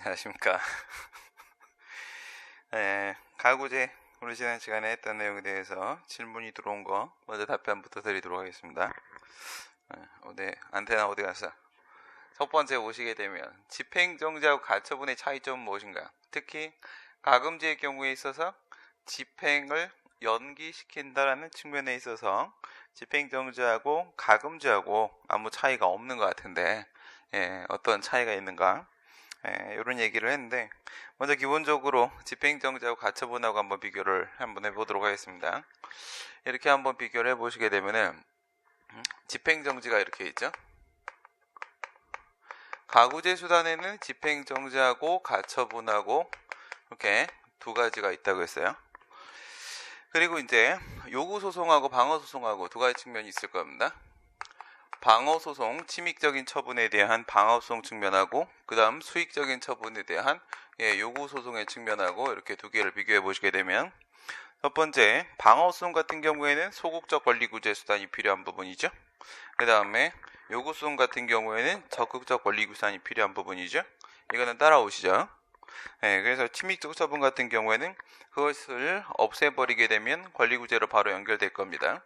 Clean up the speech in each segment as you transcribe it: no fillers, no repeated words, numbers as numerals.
안녕하십니까. 가구제 우리 지난 시간에 했던 내용에 대해서 질문이 들어온 거 먼저 답변부터 드리도록 하겠습니다. 안테나 어디 갔어? 첫 번째 보시게 되면 집행정지하고 가처분의 차이점은 무엇인가? 특히 가금제의 경우에 있어서 집행을 연기시킨다라는 측면에 있어서 집행정지하고 가금제하고 아무 차이가 없는 것 같은데 어떤 차이가 있는가? 이런 얘기를 했는데, 먼저 기본적으로 집행정지하고 가처분하고 한번 비교를 한번 해보도록 하겠습니다. 이렇게 한번 비교를 해보시게 되면은 집행정지가 이렇게 있죠. 가구제 수단에는 집행정지하고 가처분하고 이렇게 두 가지가 있다고 했어요. 그리고 이제 요구소송하고 방어소송하고 두 가지 측면이 있을 겁니다. 방어소송, 침익적인 처분에 대한 방어소송 측면하고 그 다음 수익적인 처분에 대한 요구소송의 측면하고 이렇게 두 개를 비교해 보시게 되면, 첫 번째 방어소송 같은 경우에는 소극적 권리구제 수단이 필요한 부분이죠. 그 다음에 요구소송 같은 경우에는 적극적 권리구제 수단이 필요한 부분이죠. 이거는 따라오시죠. 그래서 침익적 처분 같은 경우에는 그것을 없애버리게 되면 권리구제로 바로 연결될 겁니다.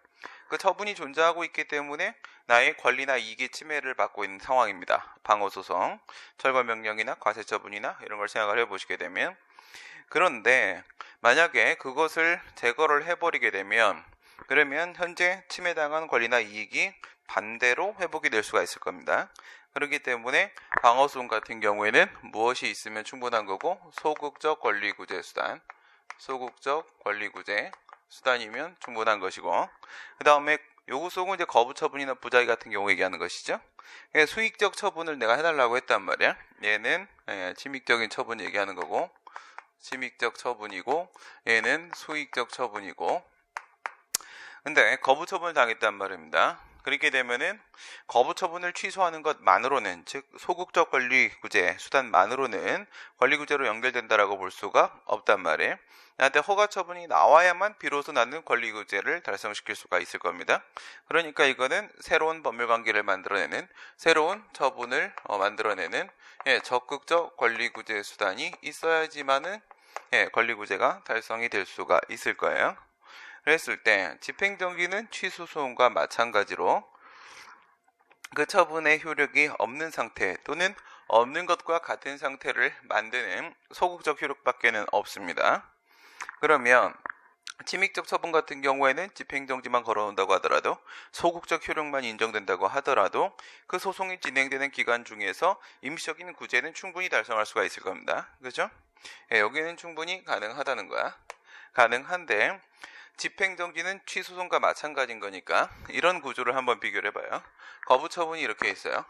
그 처분이 존재하고 있기 때문에 나의 권리나 이익의 침해를 받고 있는 상황입니다. 방어소송, 철거명령이나 과세처분이나 이런 걸 생각을 해보시게 되면, 그런데 만약에 그것을 제거를 해버리게 되면 그러면 현재 침해당한 권리나 이익이 반대로 회복이 될 수가 있을 겁니다. 그렇기 때문에 방어소송 같은 경우에는 무엇이 있으면 충분한 거고, 소극적 권리구제 수단, 소극적 권리구제 수단이면 충분한 것이고, 그 다음에 요구소송은 이제 거부처분이나 부작위 같은 경우 얘기하는 것이죠. 수익적 처분을 내가 해달라고 했단 말이야. 얘는 침익적인 처분 얘기하는 거고, 침익적 처분이고, 얘는 수익적 처분이고, 근데 거부처분을 당했단 말입니다. 그렇게 되면은 거부처분을 취소하는 것만으로는, 즉 소극적 권리구제 수단만으로는 권리구제로 연결된다라고 볼 수가 없단 말이에요. 나한테 허가처분이 나와야만 비로소 나는 권리구제를 달성시킬 수가 있을 겁니다. 그러니까 이거는 새로운 법률관계를 만들어내는, 새로운 처분을 만들어내는 적극적 권리구제 수단이 있어야지만은 권리구제가 달성이 될 수가 있을 거예요. 그랬을 때 집행정지는 취소소송과 마찬가지로 그 처분의 효력이 없는 상태 또는 없는 것과 같은 상태를 만드는 소극적 효력밖에는 없습니다. 그러면 침익적 처분 같은 경우에는 집행정지만 걸어온다고 하더라도, 소극적 효력만 인정된다고 하더라도 그 소송이 진행되는 기간 중에서 임시적인 구제는 충분히 달성할 수가 있을 겁니다. 그죠? 여기는 충분히 가능하다는 거야. 가능한데 집행정지는 취소소송과 마찬가지인 거니까 이런 구조를 한번 비교를 해봐요. 거부처분이 이렇게 있어요.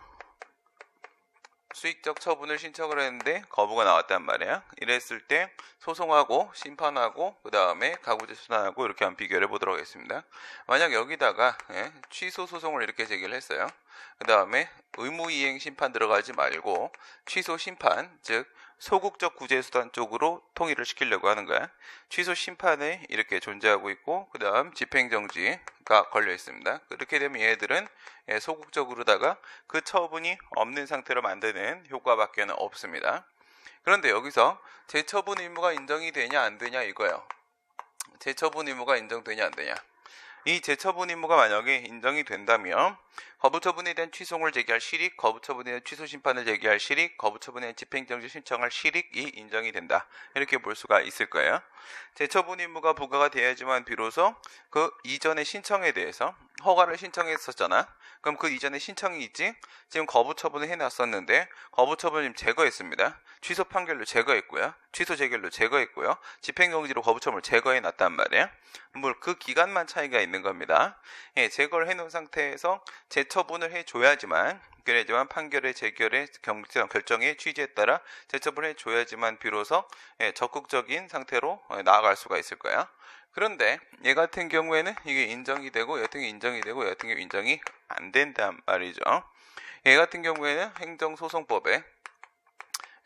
수익적 처분을 신청을 했는데 거부가 나왔단 말이야. 이랬을 때 소송하고 심판하고 그 다음에 가구제 수단하고 이렇게 한번 비교를 해보도록 하겠습니다. 만약 여기다가 취소 소송을 이렇게 제기를 했어요. 그 다음에 의무이행 심판 들어가지 말고 취소 심판, 즉 소극적 구제 수단 쪽으로 통일을 시키려고 하는 거야. 취소 심판에 이렇게 존재하고 있고 그 다음 집행정지가 걸려 있습니다. 그렇게 되면 얘들은 소극적으로다가 그 처분이 없는 상태로 만드는 효과밖에는 없습니다. 그런데 여기서 재처분 의무가 인정이 되냐 안 되냐 이거예요. 재처분 의무가 인정되냐 안 되냐. 이 재처분 의무가 만약에 인정이 된다면 거부처분에 대한 취소를 제기할 실익, 거부처분에 대한 취소 심판을 제기할 실익, 거부처분에 대한 집행정지 신청할 실익이 인정이 된다. 이렇게 볼 수가 있을 거예요. 재처분 의무가 부과가 돼야지만 비로소 그 이전의 신청에 대해서 허가를 신청했었잖아. 그럼 그 이전에 신청이 있지? 지금 거부처분을 해놨었는데 거부처분을 지금 제거했습니다. 취소 판결로 제거했고요. 취소 재결로 제거했고요. 집행정지로 거부처분을 제거해놨단 말이에요. 그 기간만 차이가 있는 겁니다. 제거를 해놓은 상태에서 재처분을 해줘야지만, 그래야지만 판결의 재결의 결정의 취지에 따라 재처분을 해줘야지만 비로소 적극적인 상태로 나아갈 수가 있을 거야. 그런데 얘 같은 경우에는 이게 인정이 되고 얘 같은 게 인정이 되고 얘 같은 게 인정이 안 된단 말이죠. 얘 같은 경우에는 행정소송법에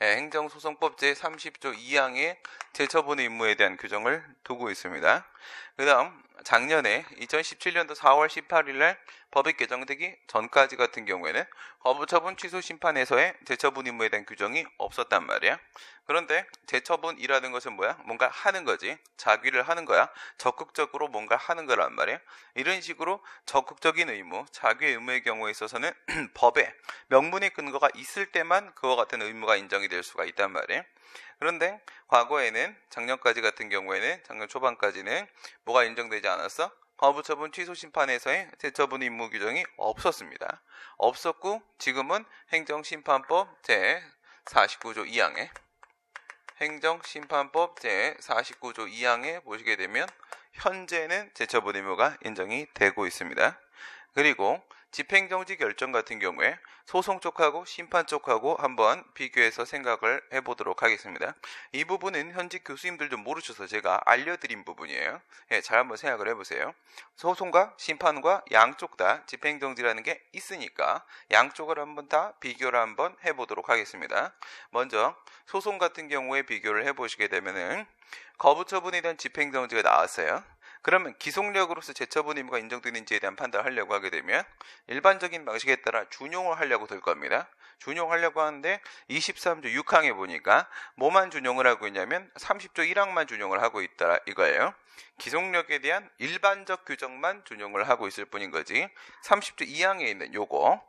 행정소송법 제30조 2항의 재처분 의무에 대한 규정을 두고 있습니다. 그 다음 작년에 2017년도 4월 18일 날 법이 개정되기 전까지 같은 경우에는 거부처분 취소 심판에서의 재처분 의무에 대한 규정이 없었단 말이야. 그런데 재처분이라는 것은 뭐야? 뭔가 하는 거지. 자귀를 하는 거야. 적극적으로 뭔가 하는 거란 말이야. 이런 식으로 적극적인 의무, 자귀의 의무의 경우에 있어서는 법에 명문의 근거가 있을 때만 그와 같은 의무가 인정이 될 수가 있단 말이야. 그런데 과거에는 작년까지 같은 경우에는 작년 초반까지는 뭐가 인정되지 않았어? 거부처분 취소 심판에서의 재처분 의무 규정이 없었습니다. 없었고 지금은 행정심판법 제49조 2항에 행정심판법 제49조 2항에 보시게 되면 현재는 재처분 의무가 인정이 되고 있습니다. 그리고 집행정지 결정 같은 경우에 소송 쪽하고 심판 쪽하고 한번 비교해서 생각을 해보도록 하겠습니다. 이 부분은 현직 교수님들도 모르셔서 제가 알려드린 부분이에요. 잘 한번 생각을 해보세요. 소송과 심판과 양쪽 다 집행정지라는 게 있으니까 양쪽을 한번 다 비교를 한번 해보도록 하겠습니다. 먼저 소송 같은 경우에 비교를 해보시게 되면은 거부처분에 대한 집행정지가 나왔어요. 그러면 기속력으로서 재처분 의무가 인정되는지에 대한 판단을 하려고 하게 되면 일반적인 방식에 따라 준용을 하려고 될 겁니다. 준용하려고 하는데 23조 6항에 보니까 뭐만 준용을 하고 있냐면 30조 1항만 준용을 하고 있다 이거예요. 기속력에 대한 일반적 규정만 준용을 하고 있을 뿐인 거지 30조 2항에 있는 요거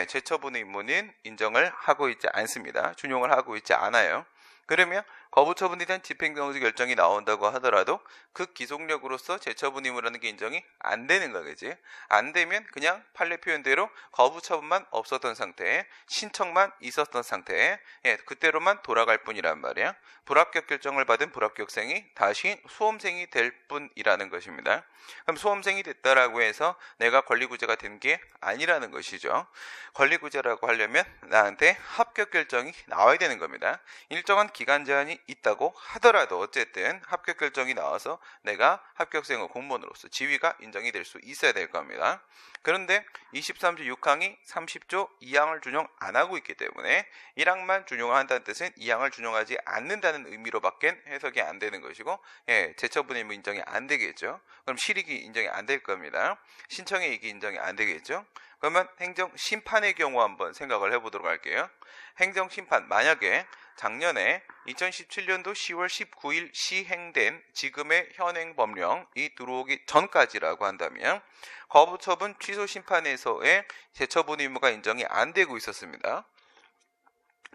재처분 의무는 인정을 하고 있지 않습니다. 준용을 하고 있지 않아요. 그러면 거부처분에 대한 집행정지 결정이 나온다고 하더라도 그 기속력으로서 재처분 의무라는 게 인정이 안 되는 거겠지. 안 되면 그냥 판례 표현대로 거부처분만 없었던 상태에 신청만 있었던 상태에 그때로만 돌아갈 뿐이란 말이야. 불합격 결정을 받은 불합격생이 다시 수험생이 될 뿐이라는 것입니다. 그럼 수험생이 됐다라고 해서 내가 권리구제가 된 게 아니라는 것이죠. 권리구제라고 하려면 나한테 합격 결정이 나와야 되는 겁니다. 일정한 기간 제한이 있다고 하더라도 어쨌든 합격 결정이 나와서 내가 합격생의 공무원으로서 지위가 인정이 될 수 있어야 될 겁니다. 그런데 23조 6항이 30조 2항을 준용 안 하고 있기 때문에 1항만 준용을 한다는 뜻은 2항을 준용하지 않는다는 의미로밖에 해석이 안 되는 것이고 재처분 의무 인정이 안 되겠죠. 그럼 실익이 인정이 안 될 겁니다. 신청의 이익이 인정이 안 되겠죠. 그러면 행정심판의 경우 한번 생각을 해보도록 할게요. 행정심판 만약에 작년에 2017년도 10월 19일 시행된 지금의 현행 법령이 들어오기 전까지라고 한다면 거부처분 취소심판에서의 재처분 의무가 인정이 안 되고 있었습니다.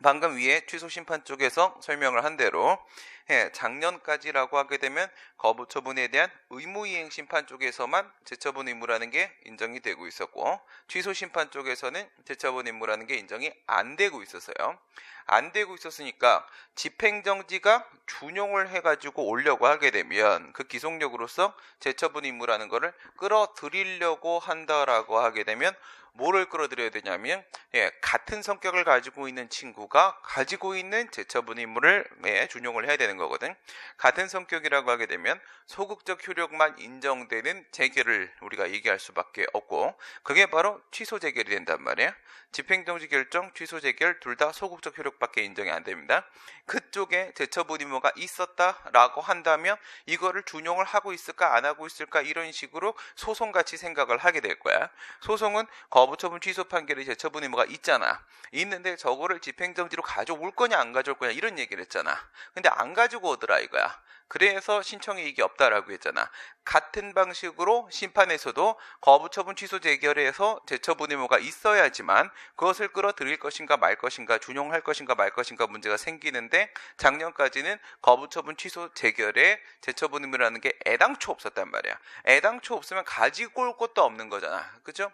방금 위에 취소심판 쪽에서 설명을 한 대로 작년까지라고 하게 되면 거부처분에 대한 의무이행 심판 쪽에서만 재처분 의무라는 게 인정이 되고 있었고 취소심판 쪽에서는 재처분 의무라는 게 인정이 안 되고 있었어요. 안 되고 있었으니까 집행정지가 준용을 해가지고 오려고 하게 되면 그 기속력으로서 재처분 의무라는 거를 끌어들이려고 한다라고 하게 되면 뭐를 끌어들여야 되냐면 같은 성격을 가지고 있는 친구가 가지고 있는 재처분 의무를 준용을 해야 되는 거거든. 같은 성격이라고 하게 되면 소극적 효력만 인정되는 재결을 우리가 얘기할 수밖에 없고 그게 바로 취소 재결이 된단 말이야. 집행정지 결정, 취소 재결 둘 다 소극적 효력밖에 인정이 안 됩니다. 그쪽에 재처분 의무가 있었다라고 한다면 이거를 준용을 하고 있을까 안 하고 있을까 이런 식으로 소송같이 생각을 하게 될 거야. 소송은 거부처분 취소 판결에 재처분 의무가 있잖아. 있는데 저거를 집행정지로 가져올 거냐 안 가져올 거냐 이런 얘기를 했잖아. 근데 안 가지고 오더라 이거야. 그래서 신청의 이익이 없다라고 했잖아. 같은 방식으로 심판에서도 거부처분 취소 재결에서 재처분 의무가 있어야지만 그것을 끌어들일 것인가 말 것인가 준용할 것인가 말 것인가 문제가 생기는데 작년까지는 거부처분 취소 재결에 재처분 의무라는 게 애당초 없었단 말이야. 애당초 없으면 가지고 올 것도 없는 거잖아. 그죠?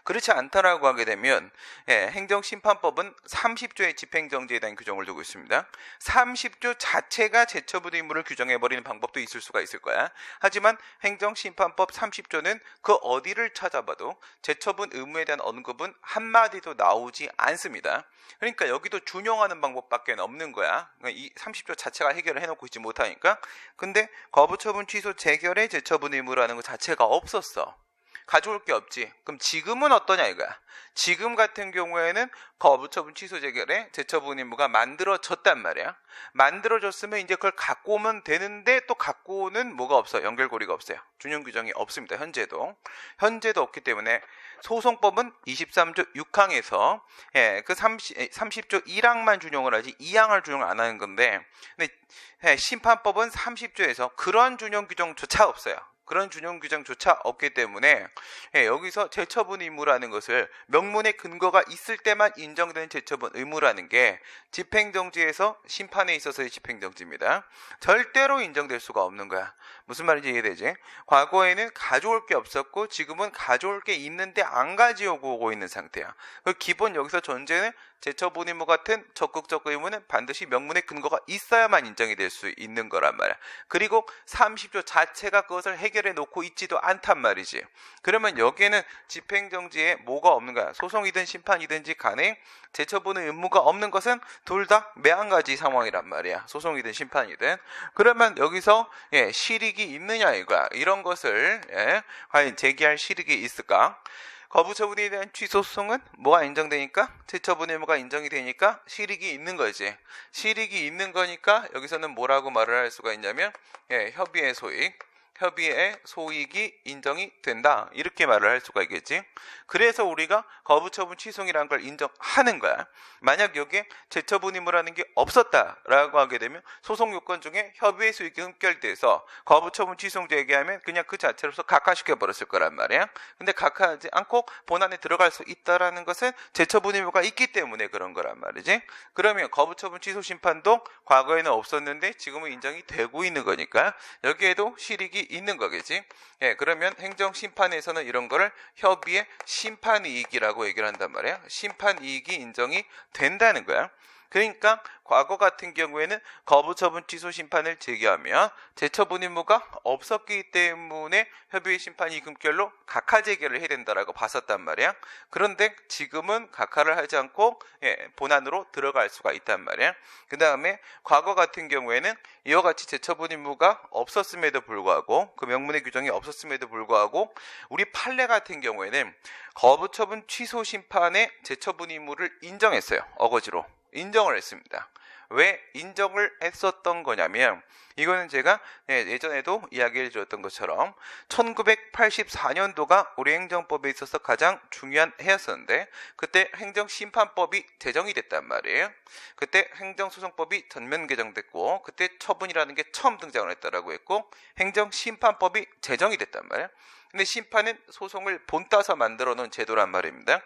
그렇지 않다라고 하게 되면 행정심판법은 30조의 집행정지에 대한 규정을 두고 있습니다. 30조 자체가 재처분 의무를 규정해버리는 방법도 있을 수가 있을 거야. 하지만 행정심판법 30조는 그 어디를 찾아봐도 재처분 의무에 대한 언급은 한마디도 나오지 않습니다. 그러니까 여기도 준용하는 방법밖에 없는 거야. 이 30조 자체가 해결을 해놓고 있지 못하니까. 근데 거부처분 취소 재결의 재처분 의무라는 것 자체가 없었어. 가져올 게 없지. 그럼 지금은 어떠냐 이거야. 지금 같은 경우에는 거부처분 취소 재결에 제처분 의무가 만들어졌단 말이야. 만들어졌으면 이제 그걸 갖고 오면 되는데 또 갖고 오는 뭐가 없어. 연결고리가 없어요. 준용 규정이 없습니다. 현재도 없기 때문에 소송법은 23조 6항에서 그 30조 1항만 준용을 하지 2항을 준용 안 하는 건데, 근데 심판법은 30조에서 그런 준용 규정조차 없어요. 그런 준용 규정조차 없기 때문에 여기서 제처분 의무라는 것을 명문의 근거가 있을 때만 인정되는 제처분 의무라는 게 집행정지에서 심판에 있어서의 집행정지입니다. 절대로 인정될 수가 없는 거야. 무슨 말인지 이해되지? 과거에는 가져올 게 없었고 지금은 가져올 게 있는데 안 가져오고 있는 상태야. 기본 여기서 존재는 제처분 의무 같은 적극적 의무는 반드시 명문의 근거가 있어야만 인정이 될 수 있는 거란 말이야. 그리고 30조 자체가 그것을 해결해 놓고 있지도 않단 말이지. 그러면 여기에는 집행정지에 뭐가 없는 거야. 소송이든 심판이든지 간에 제처분의 의무가 없는 것은 둘 다 매한가지 상황이란 말이야. 소송이든 심판이든. 그러면 여기서 실익이 있느냐 이거야. 이런 것을 과연 제기할 실익이 있을까? 거부처분에 대한 취소소송은 뭐가 인정되니까? 제처분 의무가 인정이 되니까 실익이 있는 거지. 실익이 있는 거니까 여기서는 뭐라고 말을 할 수가 있냐면 협의의 소익이 인정이 된다. 이렇게 말을 할 수가 있겠지. 그래서 우리가 거부처분 취소이라는 걸 인정하는 거야. 만약 여기에 제처분 의무라는 게 없었다라고 하게 되면 소송 요건 중에 협의의 소익이 흠결돼서 거부처분 취소 제기하면 그냥 그 자체로서 각하시켜 버렸을 거란 말이야. 근데 각하하지 않고 본안에 들어갈 수 있다라는 것은 제처분 의무가 있기 때문에 그런 거란 말이지. 그러면 거부처분 취소 심판도 과거에는 없었는데 지금은 인정이 되고 있는 거니까 여기에도 실익이 있는 거겠지. 그러면 행정심판에서는 이런 거를 협의의 심판이익이라고 얘기를 한단 말이야. 심판이익이 인정이 된다는 거야. 그러니까 과거 같은 경우에는 거부처분 취소 심판을 제기하면 제처분 의무가 없었기 때문에 협의의 심판이 금결로 각하 제기를 해야 된다라고 봤었단 말이야. 그런데 지금은 각하를 하지 않고 본안으로 들어갈 수가 있단 말이야. 그 다음에 과거 같은 경우에는 이와 같이 제처분 의무가 없었음에도 불구하고 그 명문의 규정이 없었음에도 불구하고 우리 판례 같은 경우에는 거부처분 취소 심판의 제처분 의무를 인정했어요. 어거지로 인정을 했습니다. 왜 인정을 했었던 거냐면 이거는 제가 예전에도 이야기를 드렸던 것처럼 1984년도가 우리 행정법에 있어서 가장 중요한 해였었는데 그때 행정심판법이 제정이 됐단 말이에요. 그때 행정소송법이 전면 개정됐고 그때 처분이라는 게 처음 등장을 했다라고 했고 행정심판법이 제정이 됐단 말이에요. 근데 심판은 소송을 본따서 만들어 놓은 제도란 말입니다.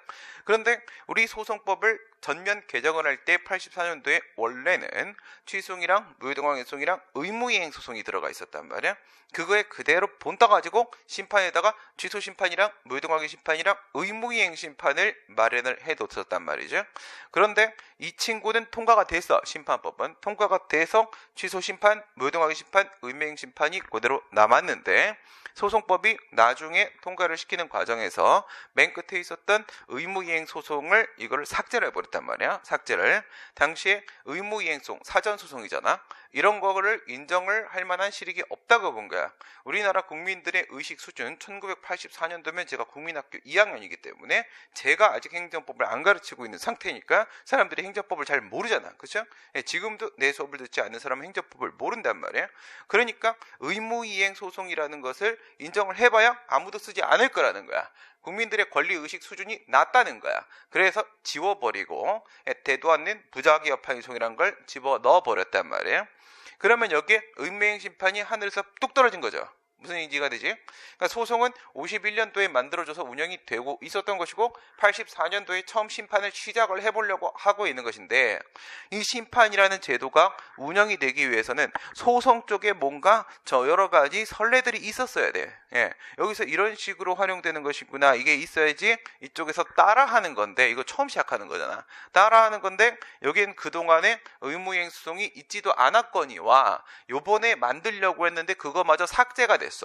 그런데 우리 소송법을 전면 개정을 할 때 84년도에 원래는 취소송이랑 무효등황해송이랑 의무이행 소송이 들어가 있었단 말이야. 그거에 그대로 본따 가지고 심판에다가 취소 심판이랑 무효등황해 심판이랑 의무이행 심판을 마련을 해뒀었단 말이죠. 그런데 이 친구는 통과가 됐어. 심판법은 통과가 돼서 취소 심판, 무효등황해 심판, 의무이행 심판이 그대로 남았는데 소송법이 나중에 통과를 시키는 과정에서 맨 끝에 있었던 의무이행 소송을 이거를 삭제를 해버렸단 말이야. 삭제를. 당시에 의무이행송, 사전소송이잖아. 이런 거를 인정을 할 만한 실익이 없다고 본 거야. 우리나라 국민들의 의식 수준 1984년도면 제가 국민학교 2학년이기 때문에 제가 아직 행정법을 안 가르치고 있는 상태니까 사람들이 행정법을 잘 모르잖아. 그렇죠? 지금도 내 수업을 듣지 않는 사람은 행정법을 모른단 말이야. 그러니까 의무이행 소송이라는 것을 인정을 해봐야 아무도 쓰지 않을 거라는 거야. 국민들의 권리의식 수준이 낮다는 거야. 그래서 지워버리고 되도 않는 부작위 파행송이라는 걸 집어넣어버렸단 말이에요. 그러면 여기에 의무이행 심판이 하늘에서 뚝 떨어진 거죠. 무슨 얘기가 되지? 그러니까 소송은 51년도에 만들어져서 운영이 되고 있었던 것이고 84년도에 처음 심판을 시작을 해보려고 하고 있는 것인데 이 심판이라는 제도가 운영이 되기 위해서는 소송 쪽에 뭔가 여러 가지 선례들이 있었어야 돼. 여기서 이런 식으로 활용되는 것이구나. 이게 있어야지 이쪽에서 따라하는 건데 이거 처음 시작하는 거잖아. 따라하는 건데 여기엔 그동안에 의무이행 소송이 있지도 않았거니와 요번에 만들려고 했는데 그거마저 삭제가 됐어.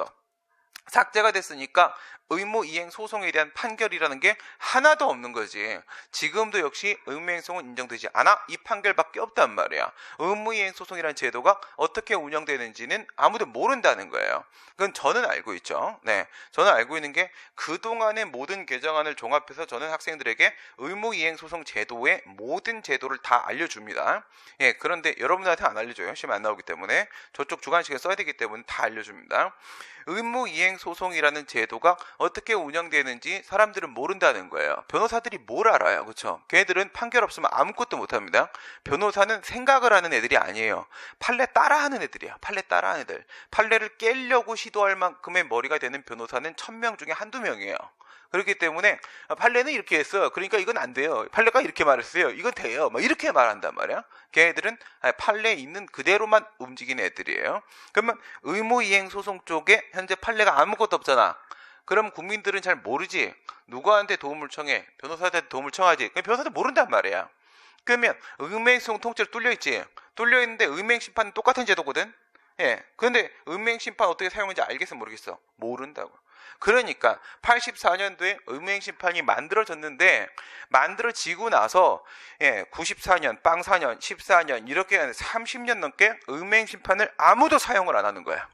삭제가 됐으니까 의무이행 소송에 대한 판결이라는 게 하나도 없는 거지. 지금도 역시 의무이행소송은 인정되지 않아. 이 판결밖에 없단 말이야. 의무이행 소송이라는 제도가 어떻게 운영되는지는 아무도 모른다는 거예요. 그건 저는 알고 있죠. 네, 저는 알고 있는 게 그동안의 모든 개정안을 종합해서 저는 학생들에게 의무이행 소송 제도의 모든 제도를 다 알려줍니다. 예, 그런데 여러분들한테 안 알려줘요. 시험 안 나오기 때문에. 저쪽 주관식에 써야 되기 때문에 다 알려줍니다. 의무이행 소송이라는 제도가 어떻게 운영되는지 사람들은 모른다는 거예요. 변호사들이 뭘 알아요, 그렇죠? 걔네들은 판결 없으면 아무것도 못합니다. 변호사는 생각을 하는 애들이 아니에요. 판례 따라하는 애들이야. 판례 따라하는 애들. 판례를 깨려고 시도할 만큼의 머리가 되는 변호사는 1000명 중에 한두 명이에요. 그렇기 때문에 판례는 이렇게 했어. 그러니까 이건 안 돼요. 판례가 이렇게 말했어요. 이건 돼요. 막 이렇게 말한단 말이야. 걔네들은 판례에 있는 그대로만 움직이는 애들이에요. 그러면 의무이행 소송 쪽에 현재 판례가 아무것도 없잖아. 그럼 국민들은 잘 모르지. 누구한테 도움을 청해? 변호사한테 도움을 청하지. 변호사도 모른단 말이야. 그러면 의무이행소송 통째로 뚫려있지. 뚫려있는데 의무이행심판은 똑같은 제도거든. 예. 그런데 의무이행심판 어떻게 사용하는지 알겠어 모르겠어? 모른다고. 그러니까 84년도에 의무이행심판이 만들어졌는데 만들어지고 나서 94년, 빵 4년, 14년 이렇게 30년 넘게 의무이행심판을 아무도 사용을 안 하는 거야.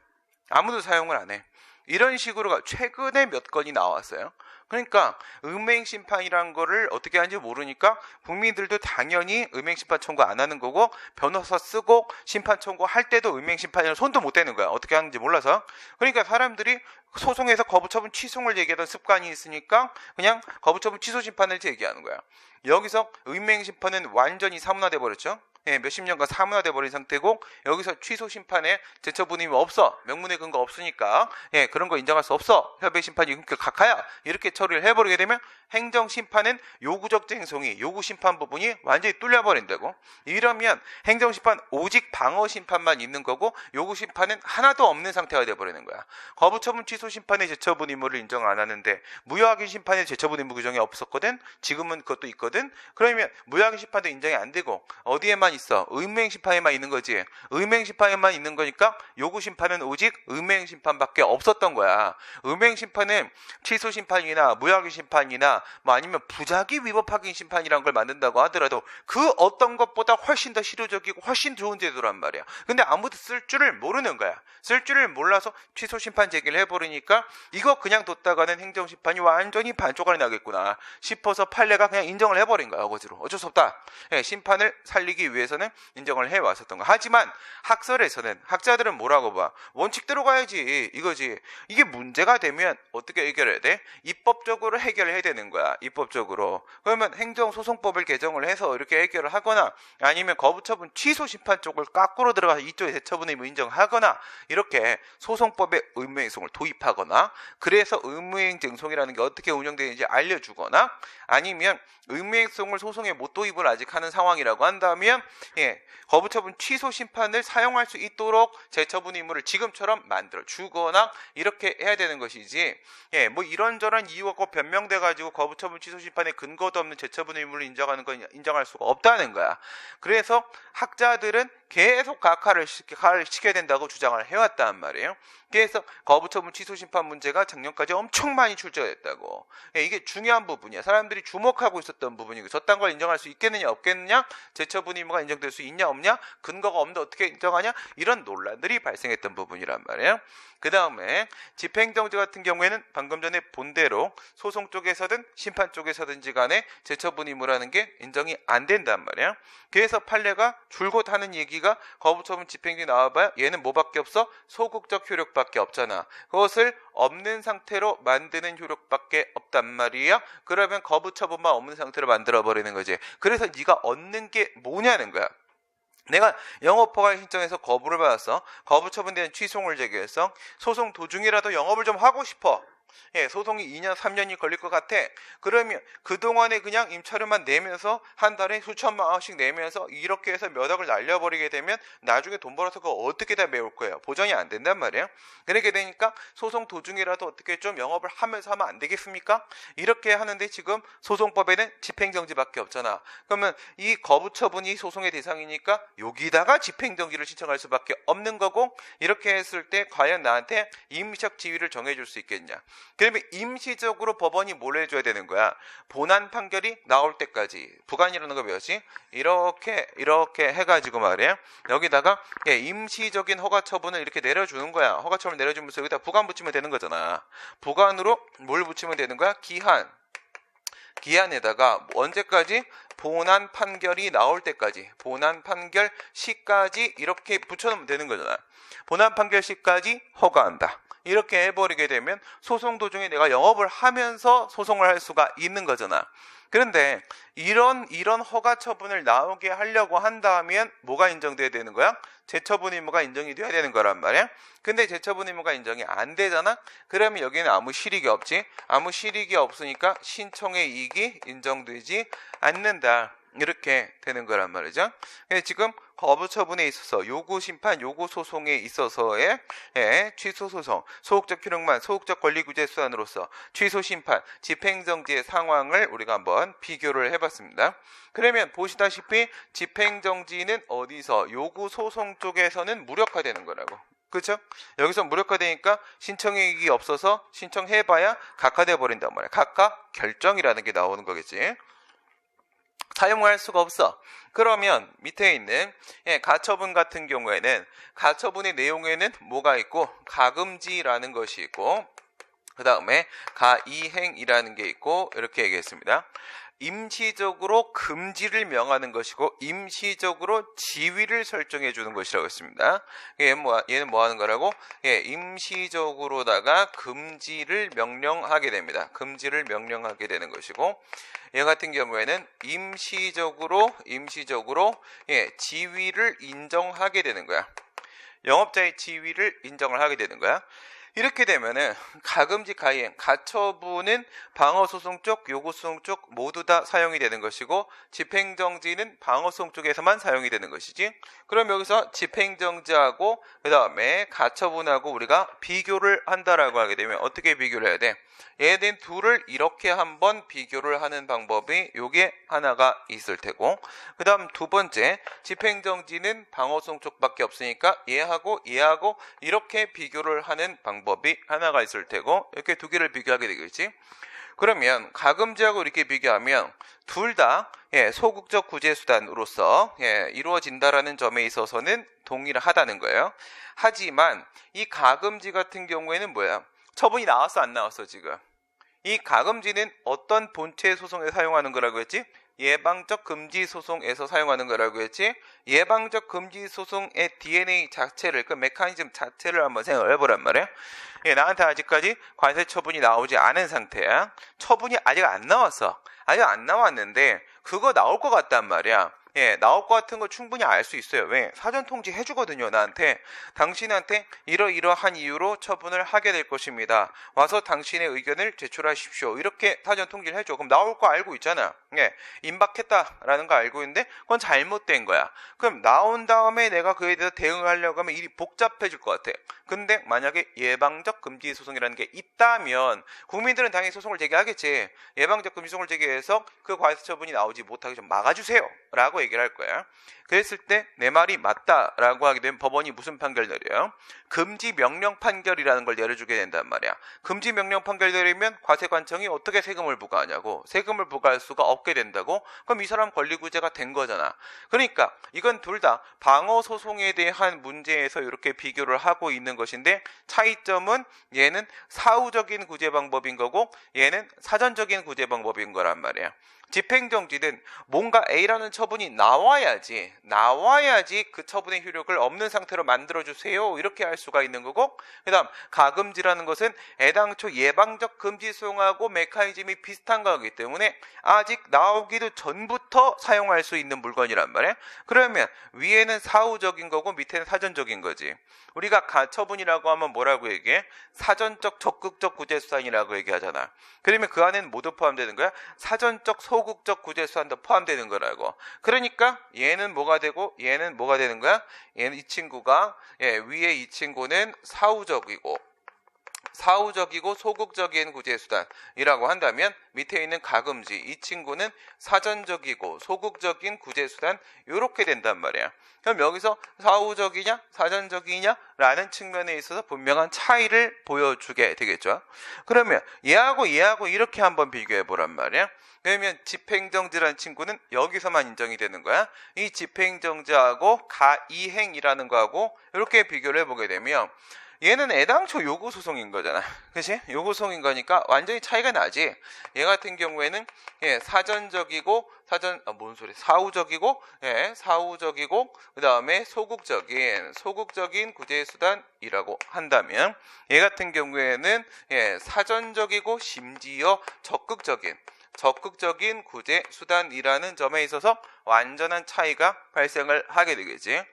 아무도 사용을 안 해. 이런 식으로 최근에 몇 건이 나왔어요. 그러니까 의무이행심판이란 거를 어떻게 하는지 모르니까 국민들도 당연히 의무이행심판 청구 안 하는 거고 변호사 쓰고 심판 청구할 때도 의무이행심판이랑 손도 못 대는 거야. 어떻게 하는지 몰라서. 그러니까 사람들이 소송에서 거부처분 취소를 얘기하던 습관이 있으니까 그냥 거부처분 취소 심판을 제기하는 거야. 여기서 의무이행심판은 완전히 사문화돼 버렸죠. 몇십 년간 사문화돼 버린 상태고 여기서 취소 심판에 제처분임이 없어. 명문의 근거 없으니까 그런 거 인정할 수 없어. 협의 심판이 각하야. 이렇게 처리를 해버리게 되면 행정 심판은 요구적 쟁송이 요구 심판 부분이 완전히 뚫려버린다고. 이러면 행정 심판 오직 방어 심판만 있는 거고 요구 심판은 하나도 없는 상태가 돼버리는 거야. 거부처분 취소 심판의 제처분 의무를 인정 안 하는데 무효확인 심판의 제처분 의무 규정이 없었거든. 지금은 그것도 있거든. 그러면 무효확인 심판도 인정이 안 되고 어디에만 있어? 의무이행 심판에만 있는 거지. 의무이행 심판에만 있는 거니까 요구 심판은 오직 의무이행 심판밖에 없었던 거야. 의무이행 심판은 취소 심판이나 무효확인 심판이나 뭐 아니면 부작위 위법 확인 심판이란 걸 만든다고 하더라도 그 어떤 것보다 훨씬 더 실효적이고 훨씬 좋은 제도란 말이야. 근데 아무도 쓸 줄을 모르는 거야. 쓸 줄을 몰라서 취소 심판 제기를 해버리니까 이거 그냥 뒀다가는 행정 심판이 완전히 반쪽알이 나겠구나 싶어서 판례가 그냥 인정을 해버린 거야. 어거지로. 어쩔 수 없다. 심판을 살리기 위해서는 인정을 해왔었던 거야. 하지만 학설에서는 학자들은 뭐라고 봐? 원칙대로 가야지 이거지. 이게 문제가 되면 어떻게 해결해야 돼? 입법적으로 해결해야 되는 거야. 입법적으로. 그러면 행정소송법을 개정을 해서 이렇게 해결을 하거나 아니면 거부처분 취소 심판 쪽을 거꾸로 들어가서 이쪽에 대처분 의무 인정하거나 이렇게 소송법에 의무행송을 도입하거나 그래서 의무행정송이라는 게 어떻게 운영되는지 알려주거나 아니면 의무행송을 소송에 못 도입을 아직 하는 상황이라고 한다면 거부처분 취소 심판을 사용할 수 있도록 제처분 의무를 지금처럼 만들어 주거나 이렇게 해야 되는 것이지 뭐 이런저런 이유가 변명돼 가지고 거부처분 취소 심판에 근거도 없는 제처분 의무를 인정하는 건 인정할 수가 없다는 거야. 그래서 학자들은 계속 각하를 시켜야 된다고 주장을 해왔단 말이에요. 그래서 거부처분 취소 심판 문제가 작년까지 엄청 많이 출제가 됐다고. 이게 중요한 부분이야. 사람들이 주목하고 있었던 부분이고 저딴 걸 인정할 수 있겠느냐 없겠느냐, 제처분 의무가 인정될 수 있냐 없냐, 근거가 없는데 어떻게 인정하냐, 이런 논란들이 발생했던 부분이란 말이에요. 그 다음에 집행정지 같은 경우에는 방금 전에 본대로 소송 쪽에서든 심판 쪽에서든지 간에 제처분 의무라는 게 인정이 안 된단 말이에요. 그래서 판례가 줄곧 하는 얘기가 거부처분 집행정지 나와봐야 얘는 뭐밖에 없어? 소극적 효력밖에 없잖아. 그것을 없는 상태로 만드는 효력밖에 없단 말이야. 그러면 거부처분만 없는 상태로 만들어버리는 거지. 그래서 네가 얻는 게 뭐냐는 거야. 내가 영업허가 신청해서 거부를 받았어. 거부처분에 대한 취소를 제기해서 소송 도중이라도 영업을 좀 하고 싶어. 소송이 2년 3년이 걸릴 것 같아. 그러면 그동안에 그냥 임차료만 내면서 한 달에 수천만 원씩 내면서 이렇게 해서 몇 억을 날려버리게 되면 나중에 돈 벌어서 그거 어떻게 다 메울 거예요. 보전이 안 된단 말이에요. 그렇게 되니까 소송 도중이라도 어떻게 좀 영업을 하면서 하면 안 되겠습니까? 이렇게 하는데 지금 소송법에는 집행정지밖에 없잖아. 그러면 이 거부처분이 소송의 대상이니까 여기다가 집행정지를 신청할 수밖에 없는 거고, 이렇게 했을 때 과연 나한테 임시적 지위를 정해줄 수 있겠냐. 그러면 임시적으로 법원이 뭘 해줘야 되는 거야? 본안 판결이 나올 때까지. 부관이라는 거 뭐지? 이렇게 해가지고 말이에요. 여기다가 임시적인 허가처분을 이렇게 내려주는 거야. 허가처분을 내려주면서 여기다 부관 붙이면 되는 거잖아. 부관으로 뭘 붙이면 되는 거야? 기한에다가 언제까지? 본안 판결이 나올 때까지, 본안 판결 시까지 이렇게 붙여놓으면 되는 거잖아. 본안 판결 시까지 허가한다. 이렇게 해버리게 되면 소송 도중에 내가 영업을 하면서 소송을 할 수가 있는 거잖아. 그런데 이런 허가 처분을 나오게 하려고 한다면 뭐가 인정돼야 되는 거야? 재처분 의무가 인정이 돼야 되는 거란 말이야. 근데 재처분 의무가 인정이 안 되잖아. 그러면 여기는 아무 실익이 없지. 아무 실익이 없으니까 신청의 이익이 인정되지 않는다. 이렇게 되는 거란 말이죠. 지금 거부 처분에 있어서 요구 심판, 요구 소송에 있어서의 취소 소송, 소극적 효력만, 소극적 권리 구제 수단으로서 취소 심판, 집행정지의 상황을 우리가 한번 비교를 해봤습니다. 그러면 보시다시피 집행정지는 어디서? 요구 소송 쪽에서는 무력화되는 거라고. 그렇죠? 여기서 무력화되니까 신청이익이 없어서 신청해봐야 각하돼 버린단 말이야. 각하 결정이라는 게 나오는 거겠지. 사용할 수가 없어. 그러면 밑에 있는 가처분 같은 경우에는 가처분의 내용에는 뭐가 있고, 가금지라는 것이 있고, 그 다음에 가이행이라는 게 있고, 이렇게 얘기했습니다. 임시적으로 금지를 명하는 것이고 임시적으로 지위를 설정해 주는 것이라고 했습니다. 얘는 뭐 하는 거라고? 임시적으로다가 금지를 명령하게 됩니다. 금지를 명령하게 되는 것이고, 얘 같은 경우에는 임시적으로 지위를 인정하게 되는 거야. 영업자의 지위를 인정을 하게 되는 거야. 이렇게 되면은 가금지, 가이행, 가처분은 방어소송 쪽, 요구소송 쪽 모두 다 사용이 되는 것이고, 집행정지는 방어소송 쪽에서만 사용이 되는 것이지. 그럼 여기서 집행정지하고 그 다음에 가처분하고 우리가 비교를 한다라고 하게 되면 어떻게 비교를 해야 돼? 얘네 둘을 이렇게 한번 비교를 하는 방법이 요게 하나가 있을 테고, 그 다음 두 번째, 집행정지는 방어소송 쪽밖에 없으니까 얘하고 이렇게 비교를 하는 방법이 하나가 있을 테고, 이렇게 두 개를 비교하게 되겠지. 그러면 가금지하고 이렇게 비교하면 둘 다 소극적 구제수단으로서 이루어진다라는 점에 있어서는 동일하다는 거예요. 하지만 이 가금지 같은 경우에는 뭐야? 처분이 나왔어, 안 나왔어? 지금 이 가금지는 어떤 본체 소송에 사용하는 거라고 했지? 예방적 금지 소송에서 사용하는 거라고 했지? 예방적 금지 소송의 DNA 자체를, 그 메커니즘 자체를 한번 생각을 해보란 말이야. 나한테 아직까지 관세 처분이 나오지 않은 상태야. 처분이 아직 안 나왔어. 아직 안 나왔는데 그거 나올 것 같단 말이야. 나올 것 같은 거 충분히 알 수 있어요. 왜? 사전 통지 해주거든요. 나한테. 당신한테 이러이러한 이유로 처분을 하게 될 것입니다. 와서 당신의 의견을 제출하십시오. 이렇게 사전 통지를 해줘. 그럼 나올 거 알고 있잖아. 임박했다라는 거 알고 있는데 그건 잘못된 거야. 그럼 나온 다음에 내가 그에 대해서 대응하려고 하면 일이 복잡해질 것 같아. 근데 만약에 예방적 금지 소송이라는 게 있다면 국민들은 당연히 소송을 제기하겠지. 예방적 금지 소송을 제기해서 그 과세 처분이 나오지 못하게 좀 막아주세요 라고 얘기를 할 거야. 그랬을 때 내 말이 맞다라고 하게 되면 법원이 무슨 판결 내려요? 금지 명령 판결이라는 걸 내려주게 된단 말이야. 금지 명령 판결 내리면 과세관청이 어떻게 세금을 부과하냐고. 세금을 부과할 수가 없게 된다고? 그럼 이 사람 권리구제가 된 거잖아. 그러니까 이건 둘 다 방어소송에 대한 문제에서 이렇게 비교를 하고 있는 것인데, 차이점은 얘는 사후적인 구제 방법인 거고 얘는 사전적인 구제 방법인 거란 말이야. 집행정지는 뭔가 A라는 처분이 나와야지 나와야지 그 처분의 효력을 없는 상태로 만들어주세요. 이렇게 할 수가 있는 거고, 그 다음 가금지라는 것은 애당초 예방적 금지 소송하고 메커니즘이 비슷한 거기 때문에 아직 나오기도 전부터 사용할 수 있는 물건이란 말이에요. 그러면 위에는 사후적인 거고 밑에는 사전적인 거지. 우리가 가처분이라고 하면 뭐라고 얘기해? 사전적 적극적 구제수단이라고 얘기하잖아. 그러면 그 안에는 모두 포함되는 거야? 사전적 소극적 구제수단도 포함되는 거라고. 그러니까 얘는 뭐가 되고 얘는 뭐가 되는 거야? 얘는 이 친구가 위에 이 친구는 사후적이고 소극적인 구제수단이라고 한다면 밑에 있는 가금지 이 친구는 사전적이고 소극적인 구제수단 이렇게 된단 말이야. 그럼 여기서 사후적이냐 사전적이냐 라는 측면에 있어서 분명한 차이를 보여주게 되겠죠. 그러면 얘하고 이렇게 한번 비교해 보란 말이야. 그러면 집행정지라는 친구는 여기서만 인정이 되는 거야. 이 집행정지하고 가이행이라는 거하고 이렇게 비교를 해보게 되면 얘는 애당초 요구소송인 거잖아. 그치? 요구소송인 거니까 완전히 차이가 나지. 얘 같은 경우에는 사전적이고 사후적이고 그 다음에 소극적인 구제수단이라고 한다면 얘 같은 경우에는 사전적이고 심지어 적극적인 구제수단이라는 점에 있어서 완전한 차이가 발생을 하게 되겠지.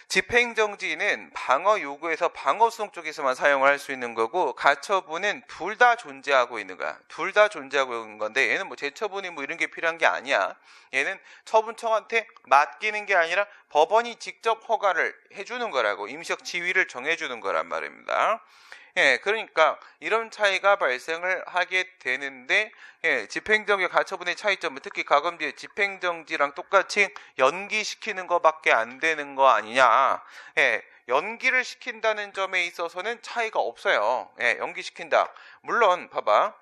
집행정지는 방어 요구에서 방어소송 쪽에서만 사용을 할 수 있는 거고 가처분은 둘 다 존재하고 있는 거야. 둘 다 존재하고 있는 건데 얘는 뭐 재처분이 뭐 이런 게 필요한 게 아니야. 얘는 처분청한테 맡기는 게 아니라 법원이 직접 허가를 해주는 거라고 임시적 지위를 정해주는 거란 말입니다. 그러니까 이런 차이가 발생을 하게 되는데 집행정지 가처분의 차이점은 특히 가금지 집행정지랑 똑같이 연기시키는 것밖에 안 되는 거 아니냐. 연기를 시킨다는 점에 있어서는 차이가 없어요. 연기시킨다. 물론 봐봐.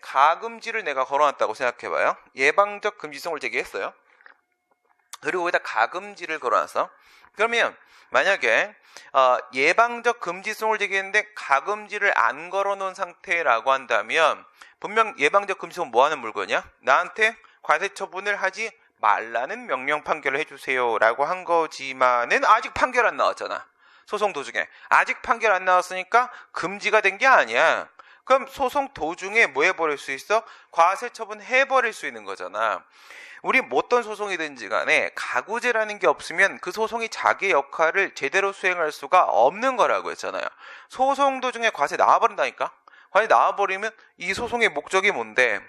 가금지를 내가 걸어놨다고 생각해봐요. 예방적 금지성을 제기했어요. 그리고 여기다 가금지를 걸어놨어. 그러면 만약에 예방적 금지성을 제기했는데 가금지를 안 걸어놓은 상태라고 한다면 분명 예방적 금지성은 뭐하는 물건이야? 나한테 과세처분을 하지 말라는 명령 판결을 해주세요 라고 한 거지만은 아직 판결 안 나왔잖아. 소송 도중에 아직 판결 안 나왔으니까 금지가 된 게 아니야. 그럼 소송 도중에 뭐 해버릴 수 있어? 과세처분 해버릴 수 있는 거잖아. 우리 어떤 소송이든지 간에 가구제라는 게 없으면 그 소송이 자기 역할을 제대로 수행할 수가 없는 거라고 했잖아요. 소송 도중에 과세 나와버린다니까? 과세 나와버리면 이 소송의 목적이 뭔데?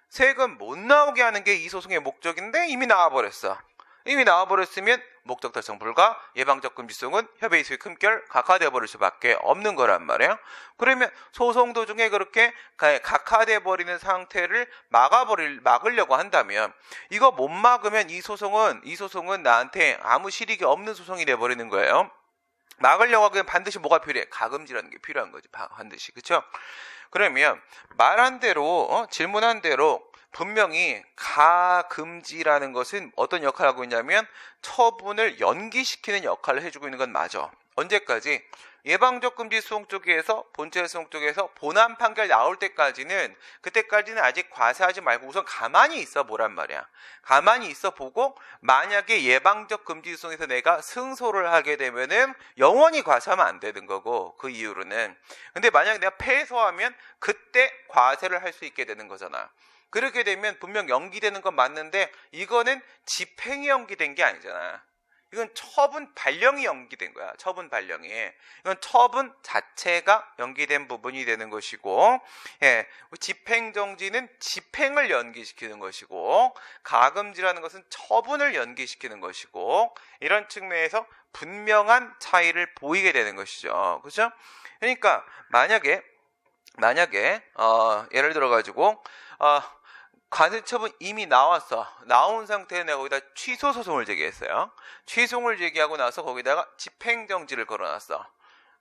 세금 못 나오게 하는 게 이 소송의 목적인데 이미 나와버렸어. 이미 나와버렸으면 목적 달성 불가, 예방적 금지성은 협의의 수익 금결, 각하되어 버릴 수밖에 없는 거란 말이에요. 그러면 소송 도중에 그렇게 각하되어 버리는 상태를 막으려고 한다면 이거 못 막으면 이 소송은 나한테 아무 실익이 없는 소송이 돼 버리는 거예요. 막으려고 하면 반드시 뭐가 필요해? 가금지라는 게 필요한 거지. 반드시. 그렇죠? 그러면 말한 대로 질문한 대로 분명히 가금지라는 것은 어떤 역할을 하고 있냐면 처분을 연기시키는 역할을 해주고 있는 건 맞아. 언제까지? 예방적 금지 소송 쪽에서 본체 소송 쪽에서 본안 판결 나올 때까지는 그때까지는 아직 과세하지 말고 우선 가만히 있어 보란 말이야. 가만히 있어 보고 만약에 예방적 금지 소송에서 내가 승소를 하게 되면은 영원히 과세하면 안 되는 거고 그 이유로는. 근데 만약에 내가 패소하면 그때 과세를 할 수 있게 되는 거잖아. 그렇게 되면 분명 연기되는 건 맞는데 이거는 집행이 연기된 게 아니잖아. 이건 처분 발령이 연기된 거야. 처분 발령이. 이건 처분 자체가 연기된 부분이 되는 것이고 집행정지는 집행을 연기시키는 것이고 가금지라는 것은 처분을 연기시키는 것이고 이런 측면에서 분명한 차이를 보이게 되는 것이죠. 그렇죠? 그러니까 만약에 예를 들어 가지고 과세처분 이미 나왔어. 나온 상태에 내가 거기다 취소 소송을 제기했어요. 취소를 제기하고 나서 거기다가 집행정지를 걸어놨어.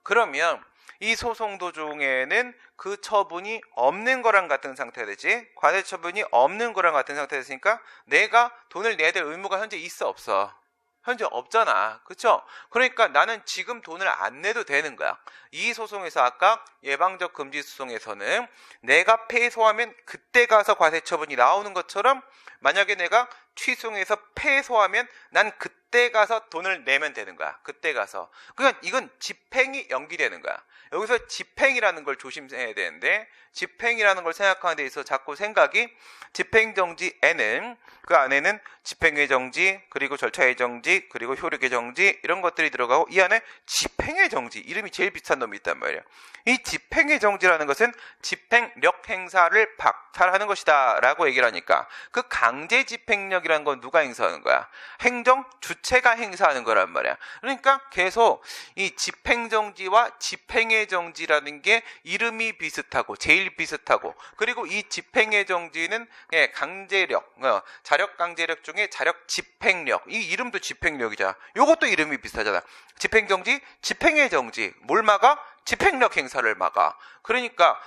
그러면 이 소송 도중에는 그 처분이 없는 거랑 같은 상태가 되지. 과세처분이 없는 거랑 같은 상태가 됐으니까 내가 돈을 내야 될 의무가 현재 있어 없어? 현재 없잖아. 그쵸? 그러니까 나는 지금 돈을 안 내도 되는 거야. 이 소송에서 아까 예방적 금지 소송에서는 내가 패소하면 그때 가서 과세처분이 나오는 것처럼 만약에 내가 취소해서 패소하면 난 그때 그때 가서 돈을 내면 되는 거야. 그때 가서. 그러니까 이건 집행이 연기되는 거야. 여기서 집행이라는 걸 조심해야 되는데, 집행이라는 걸 생각하는 데 있어서 자꾸 생각이 집행정지에는 그 안에는 집행의 정지, 그리고 절차의 정지, 그리고 효력의 정지 이런 것들이 들어가고, 이 안에 집행의 정지, 이름이 제일 비슷한 놈이 있단 말이야. 이 집행의 정지라는 것은 집행력 행사를 박탈하는 것이다 라고 얘기를 하니까, 그 강제 집행력이라는 건 누가 행사하는 거야? 행정 주체가 행사하는 거란 말이야. 그러니까 계속 이 집행정지와 집행의 정지라는 게 이름이 비슷하고 제일 비슷하고, 그리고 이 집행의 정지는 강제력, 자력 강제력 중에 자력 집행력, 이 이름도 집행력이잖아. 요것도 이름이 비슷하잖아. 집행정지, 집행의 정지, 뭘 막아? 집행력 행사를 막아. 그러니까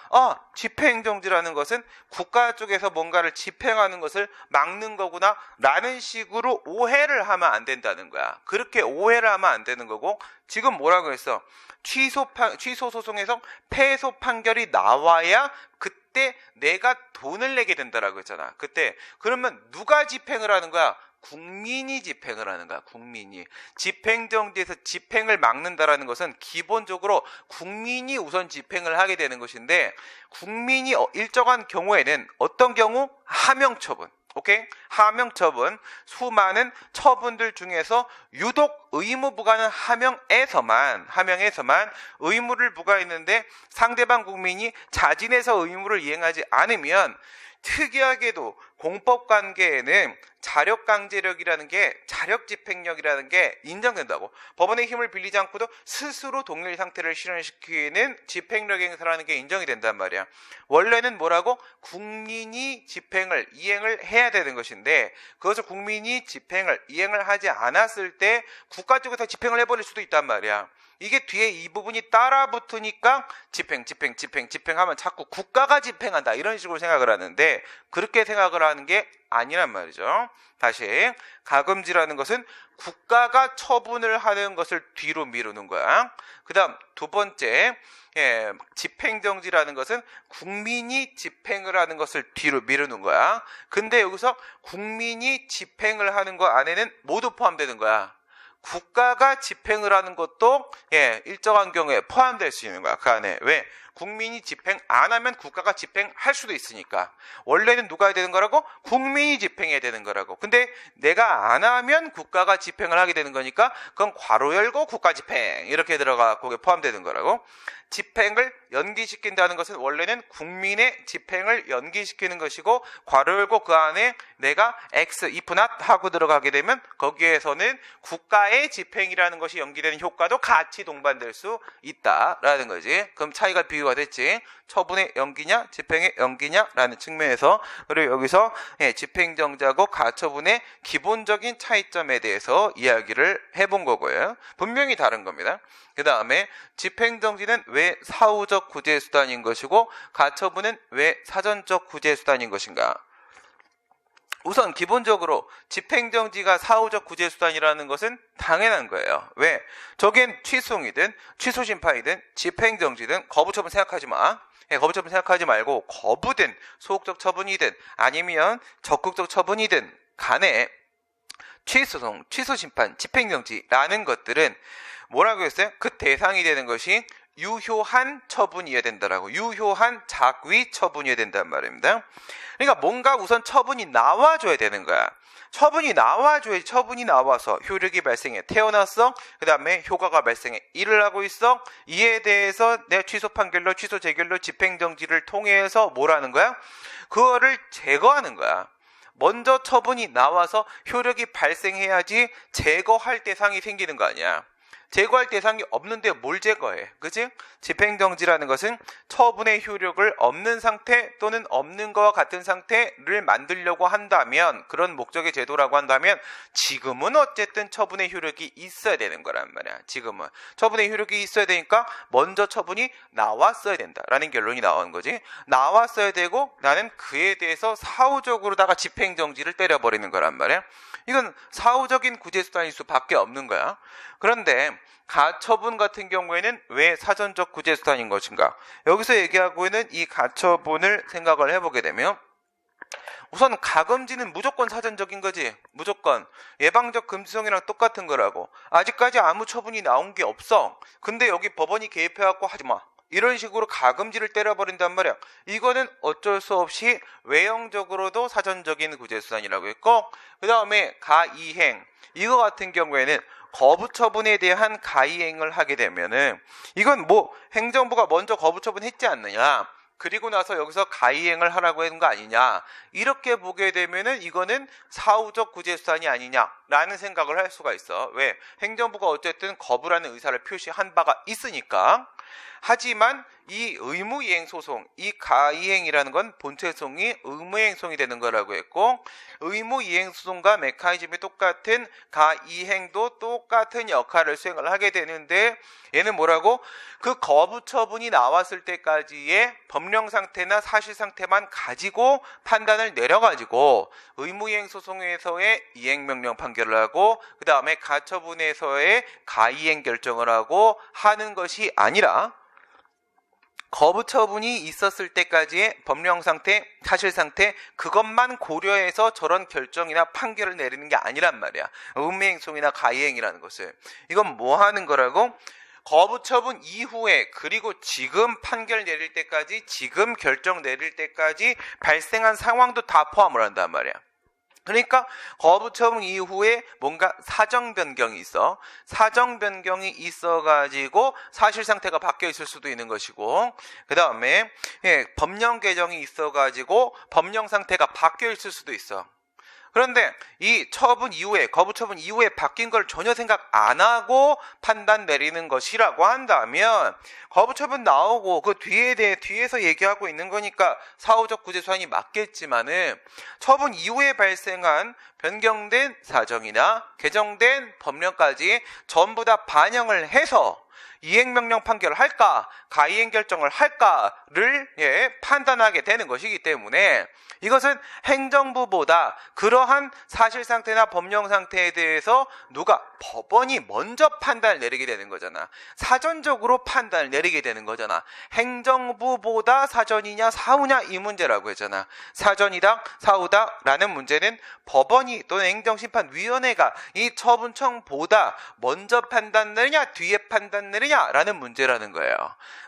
집행정지라는 것은 국가 쪽에서 뭔가를 집행하는 것을 막는 거구나 라는 식으로 오해를 하면 안 된다는 거야. 그렇게 오해를 하면 안 되는 거고, 지금 뭐라고 했어? 취소 소송에서 패소 판결이 나와야 그때 내가 돈을 내게 된다라고 했잖아. 그때 그러면 누가 집행을 하는 거야? 국민이 집행을 하는 거야. 국민이. 집행정지에서 집행을 막는다라는 것은 기본적으로 국민이 우선 집행을 하게 되는 것인데, 국민이 일정한 경우에는 어떤 경우? 하명처분. 오케이? 하명처분. 수많은 처분들 중에서 유독 의무 부과는 하명에서만 의무를 부과했는데 상대방 국민이 자진해서 의무를 이행하지 않으면, 특이하게도 공법관계에는 자력강제력이라는 게, 자력집행력이라는 게 인정된다고. 법원의 힘을 빌리지 않고도 스스로 동일 상태를 실현시키는 집행력 행사라는 게 인정이 된단 말이야. 원래는 뭐라고? 국민이 집행을 이행을 해야 되는 것인데, 그것을 국민이 집행을 이행을 하지 않았을 때 국가 쪽에서 집행을 해버릴 수도 있단 말이야. 이게 뒤에 이 부분이 따라 붙으니까 집행하면 자꾸 국가가 집행한다 이런 식으로 생각을 하는데, 그렇게 생각을 하는 게 아니란 말이죠. 다시, 가금지라는 것은 국가가 처분을 하는 것을 뒤로 미루는 거야. 그 다음 두 번째, 집행정지라는 것은 국민이 집행을 하는 것을 뒤로 미루는 거야. 근데 여기서 국민이 집행을 하는 거 안에는 모두 포함되는 거야. 국가가 집행을 하는 것도 일정한 경우에 포함될 수 있는 거야. 그 안에. 왜? 국민이 집행 안 하면 국가가 집행할 수도 있으니까. 원래는 누가 해야 되는 거라고? 국민이 집행해야 되는 거라고. 근데 내가 안 하면 국가가 집행을 하게 되는 거니까 그건 괄호 열고 국가 집행 이렇게 들어가 거기에 포함되는 거라고. 집행을 연기시킨다는 것은 원래는 국민의 집행을 연기시키는 것이고, 괄호 열고 그 안에 내가 X, if not 하고 들어가게 되면 거기에서는 국가의 집행이라는 것이 연기되는 효과도 같이 동반될 수 있다라는 거지. 그럼 차이가 비교가 됐지. 처분의 연기냐 집행의 연기냐라는 측면에서. 그리고 여기서 집행정지하고 가처분의 기본적인 차이점에 대해서 이야기를 해본 거고요. 분명히 다른 겁니다. 그 다음에 집행정지는 왜 사후적 구제수단인 것이고 가처분은 왜 사전적 구제수단인 것인가. 우선 기본적으로 집행정지가 사후적 구제수단이라는 것은 당연한 거예요. 왜? 저긴 취소이든 취소심판이든 집행정지든 거부처분 생각하지 마. 거부처분 생각하지 말고 거부든 소극적 처분이든 아니면 적극적 처분이든 간에 취소송, 취소심판, 집행정지라는 것들은 뭐라고 했어요? 그 대상이 되는 것이 유효한 처분이어야 된다라고. 유효한 작위 처분이어야 된단 말입니다. 그러니까 뭔가 우선 처분이 나와줘야 되는 거야. 처분이 나와줘야지. 처분이 나와서 효력이 발생해. 태어났어. 그 다음에 효과가 발생해. 일을 하고 있어. 이에 대해서 내 취소 판결로, 취소 재결로, 집행정지를 통해서 뭘 하는 거야? 그거를 제거하는 거야. 먼저 처분이 나와서 효력이 발생해야지 제거할 대상이 생기는 거 아니야. 제거할 대상이 없는데 뭘 제거해? 그치? 집행정지라는 것은 처분의 효력을 없는 상태 또는 없는 것과 같은 상태를 만들려고 한다면, 그런 목적의 제도라고 한다면 지금은 어쨌든 처분의 효력이 있어야 되는 거란 말이야. 지금은 처분의 효력이 있어야 되니까 먼저 처분이 나왔어야 된다라는 결론이 나오는 거지. 나왔어야 되고 나는 그에 대해서 사후적으로다가 집행정지를 때려버리는 거란 말이야. 이건 사후적인 구제수단일 수밖에 없는 거야. 그런데 가처분 같은 경우에는 왜 사전적 구제수단인 것인가? 여기서 얘기하고 있는 이 가처분을 생각을 해보게 되면, 우선 가금지는 무조건 사전적인 거지. 무조건 예방적 금지성이랑 똑같은 거라고. 아직까지 아무 처분이 나온 게 없어. 근데 여기 법원이 개입해갖고 하지마, 이런 식으로 가금지를 때려버린단 말이야. 이거는 어쩔 수 없이 외형적으로도 사전적인 구제수단이라고 했고, 그 다음에 가이행, 이거 같은 경우에는 거부처분에 대한 가이행을 하게 되면은 이건 뭐 행정부가 먼저 거부처분했지 않느냐, 그리고 나서 여기서 가이행을 하라고 하는 거 아니냐, 이렇게 보게 되면은 이거는 사후적 구제수단이 아니냐라는 생각을 할 수가 있어. 왜? 행정부가 어쨌든 거부라는 의사를 표시한 바가 있으니까. 하지만 이 의무이행소송, 이 가이행이라는 건 본체성이 의무이행소송이 되는 거라고 했고, 의무이행소송과 메커니즘이 똑같은 가이행도 똑같은 역할을 수행을 하게 되는데, 얘는 뭐라고? 그 거부 처분이 나왔을 때까지의 법령 상태나 사실 상태만 가지고 판단을 내려가지고 의무이행소송에서의 이행명령 판결을 하고, 그 다음에 가처분에서의 가이행 결정을 하고 하는 것이 아니라, 거부 처분이 있었을 때까지의 법령 상태, 사실 상태, 그것만 고려해서 저런 결정이나 판결을 내리는 게 아니란 말이야. 의무행송이나 가이행이라는 것을. 이건 뭐 하는 거라고? 거부 처분 이후에, 그리고 지금 판결 내릴 때까지, 지금 결정 내릴 때까지 발생한 상황도 다 포함을 한단 말이야. 그러니까 거부 처분 이후에 뭔가 사정 변경이 있어. 사정 변경이 있어가지고 사실 상태가 바뀌어 있을 수도 있는 것이고, 그 다음에 법령 개정이 있어가지고 법령 상태가 바뀌어 있을 수도 있어. 그런데 이 처분 이후에, 거부 처분 이후에 바뀐 걸 전혀 생각 안 하고 판단 내리는 것이라고 한다면, 거부 처분 나오고 그 뒤에서 얘기하고 있는 거니까 사후적 구제수단이 맞겠지만은, 처분 이후에 발생한 변경된 사정이나 개정된 법령까지 전부 다 반영을 해서 이행명령 판결을 할까, 가이행 결정을 할까를 판단하게 되는 것이기 때문에, 이것은 행정부보다 그러한 사실 상태나 법령 상태에 대해서 법원이 먼저 판단을 내리게 되는 거잖아. 사전적으로 판단을 내리게 되는 거잖아. 행정부보다 사전이냐 사후냐 이 문제라고 했잖아. 사전이다 사후다 라는 문제는 법원이 또는 행정심판위원회가 이 처분청보다 먼저 판단 내리냐 뒤에 판단 내리냐 라는 문제라는 거예요.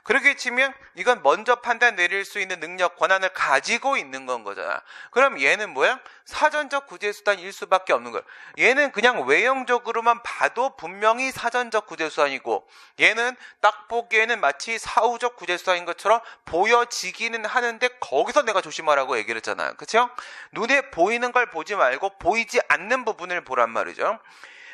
그렇게 치면 이건 먼저 판단 내릴 수 있는 능력, 권한을 가지고 있는 건 거잖아. 그럼 얘는 뭐야? 사전적 구제수단일 수밖에 없는 거야. 얘는 그냥 외형적으로만 봐도 분명히 사전적 구제수단이고, 얘는 딱 보기에는 마치 사후적 구제수단인 것처럼 보여지기는 하는데, 거기서 내가 조심하라고 얘기를 했잖아. 그쵸? 눈에 보이는 걸 보지 말고 보이지 않는 부분을 보란 말이죠.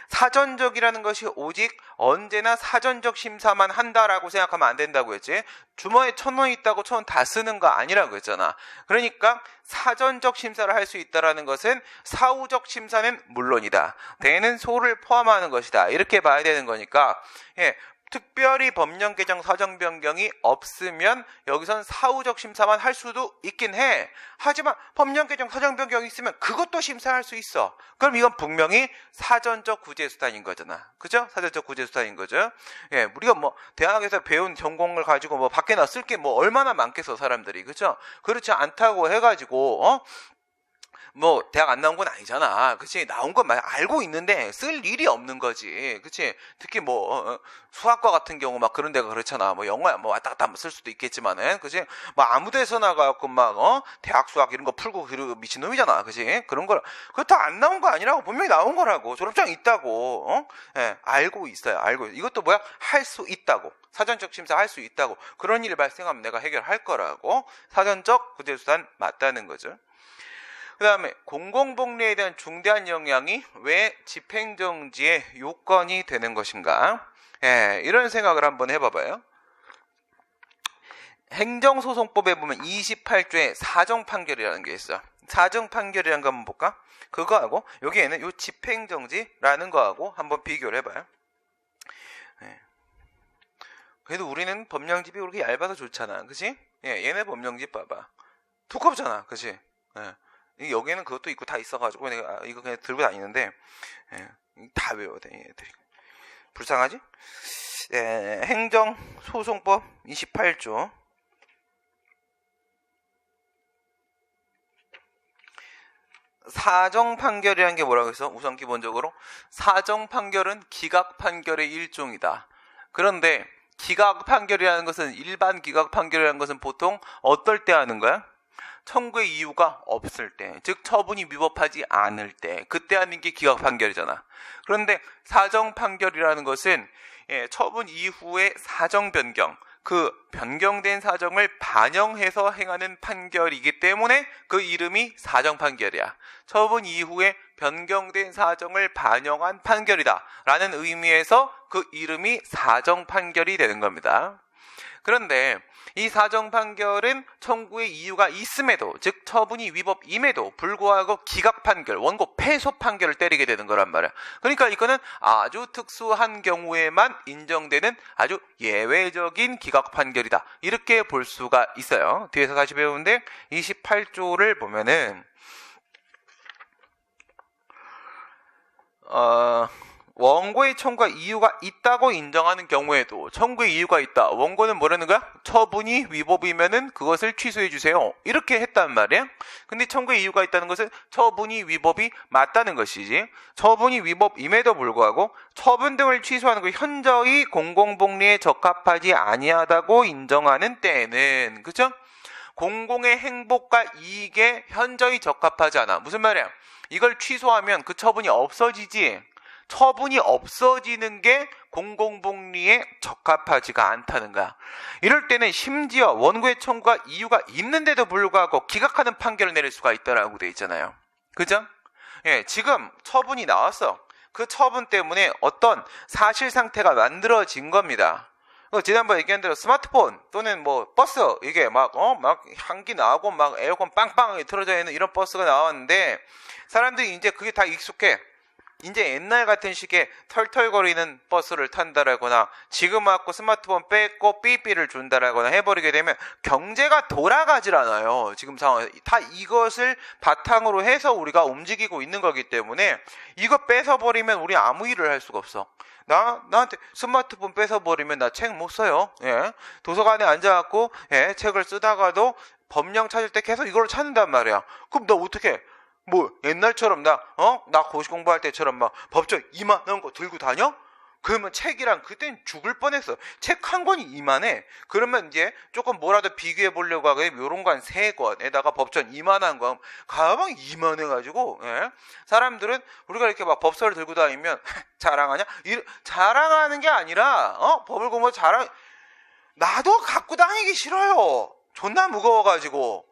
사전적이라는 것이 오직 언제나 사전적 심사만 한다라고 생각하면 안 된다고 했지. 주머니에 1,000원 있다고 1,000원 다 쓰는 거 아니라고 했잖아. 그러니까 사전적 심사를 할 수 있다라는 것은 사후적 심사는 물론이다, 대는 소를 포함하는 것이다, 이렇게 봐야 되는 거니까, 특별히 법령 개정 사정 변경이 없으면 여기선 사후적 심사만 할 수도 있긴 해. 하지만 법령 개정 사정 변경이 있으면 그것도 심사할 수 있어. 그럼 이건 분명히 사전적 구제수단인 거잖아. 그죠? 사전적 구제수단인 거죠. 우리가 뭐 대학에서 배운 전공을 가지고 뭐 밖에 쓸 게 뭐 얼마나 많겠어 사람들이. 그죠? 그렇지 않다고 해가지고 뭐 대학 안 나온 건 아니잖아. 그치? 나온 건 알고 있는데 쓸 일이 없는 거지. 그치? 특히 뭐 수학과 같은 경우 막 그런 데가 그렇잖아. 뭐 영어야 뭐 왔다 갔다 쓸 수도 있겠지만은, 그치? 뭐 아무 데서나 가갖고 막 대학 수학 이런 거 풀고 미친놈이잖아. 그치? 그런 걸 그렇다 안 나온 거 아니라고, 분명히 나온 거라고. 졸업장 있다고. 알고 있어요. 알고. 이것도 뭐야? 할 수 있다고. 사전적 심사 할 수 있다고. 그런 일이 발생하면 내가 해결할 거라고. 사전적 구제수단 맞다는 거죠. 그 다음에 공공복리에 대한 중대한 영향이 왜 집행정지의 요건이 되는 것인가? 이런 생각을 한번 해봐봐요. 행정소송법에 보면 28조에 사정판결이라는 게 있어. 사정판결이라는 거 한번 볼까? 그거하고 여기에는 요 집행정지라는 거하고 한번 비교를 해봐요. 그래도 우리는 법령집이 그렇게 얇아서 좋잖아. 그치? 얘네 법령집 봐봐. 두껍잖아. 그치? 여기에는 그것도 있고 다 있어가지고 내가 이거 그냥 들고 다니는데, 다 외워야 돼 얘들이. 불쌍하지? 행정소송법 28조 사정 판결이라는 게 뭐라고 했어? 우선 기본적으로 사정 판결은 기각 판결의 일종이다. 그런데 기각 판결이라는 것은 일반 기각 판결이라는 것은 보통 어떨 때 하는 거야? 청구의 이유가 없을 때, 즉 처분이 위법하지 않을 때, 그때 하는 게 기각 판결이잖아. 그런데 사정 판결이라는 것은 처분 이후의 사정 변경, 그 변경된 사정을 반영해서 행하는 판결이기 때문에 그 이름이 사정 판결이야. 처분 이후에 변경된 사정을 반영한 판결이다 라는 의미에서 그 이름이 사정 판결이 되는 겁니다. 그런데 이 사정 판결은 청구의 이유가 있음에도, 즉 처분이 위법임에도 불구하고 기각 판결, 원고 패소 판결을 때리게 되는 거란 말이야. 그러니까 이거는 아주 특수한 경우에만 인정되는 아주 예외적인 기각 판결이다, 이렇게 볼 수가 있어요. 뒤에서 다시 배우는데 28조를 보면은 원고의 청구가 이유가 있다고 인정하는 경우에도, 청구의 이유가 있다, 원고는 뭐라는 거야? 처분이 위법이면은 그것을 취소해 주세요, 이렇게 했단 말이야. 근데 청구의 이유가 있다는 것은 처분이 위법이 맞다는 것이지, 처분이 위법임에도 불구하고 처분 등을 취소하는 거 현저히 공공복리에 적합하지 아니하다고 인정하는 때에는, 그죠? 공공의 행복과 이익에 현저히 적합하지 않아. 무슨 말이야? 이걸 취소하면 그 처분이 없어지지. 처분이 없어지는 게 공공복리에 적합하지가 않다는 거야. 이럴 때는 심지어 원고의 청구가 이유가 있는데도 불구하고 기각하는 판결을 내릴 수가 있다라고 돼 있잖아요. 그죠? 지금 처분이 나왔어. 그 처분 때문에 어떤 사실 상태가 만들어진 겁니다. 지난번에 얘기한 대로 스마트폰 또는 뭐 버스, 이게 막 향기 나고 막 에어컨 빵빵하게 틀어져 있는 이런 버스가 나왔는데, 사람들이 이제 그게 다 익숙해. 이제 옛날 같은 식의 털털거리는 버스를 탄다라거나 지금 와갖고 스마트폰 뺏고 삐삐를 준다라거나 해버리게 되면 경제가 돌아가질 않아요. 지금 상황에 다 이것을 바탕으로 해서 우리가 움직이고 있는 거기 때문에 이거 뺏어버리면 우리 아무 일을 할 수가 없어. 나한테 스마트폰 뺏어버리면 나 책 못 써요. 도서관에 앉아갖고 책을 쓰다가도 법령 찾을 때 계속 이걸 찾는단 말이야. 그럼 나 어떻게? 뭐 옛날처럼 나 고시 공부할 때처럼 막 법정 이만한 거 들고 다녀? 그러면 책이랑 그땐 죽을 뻔했어. 책 한 권이 이만해. 그러면 이제 조금 뭐라도 비교해 보려고 하고 요런 거 한 3권에다가 법전 이만한 거 가방 이만해가지고 사람들은 우리가 이렇게 막 법서를 들고 다니면 자랑하냐? 자랑하는 게 아니라 법을 공부 나도 갖고 다니기 싫어요. 존나 무거워가지고.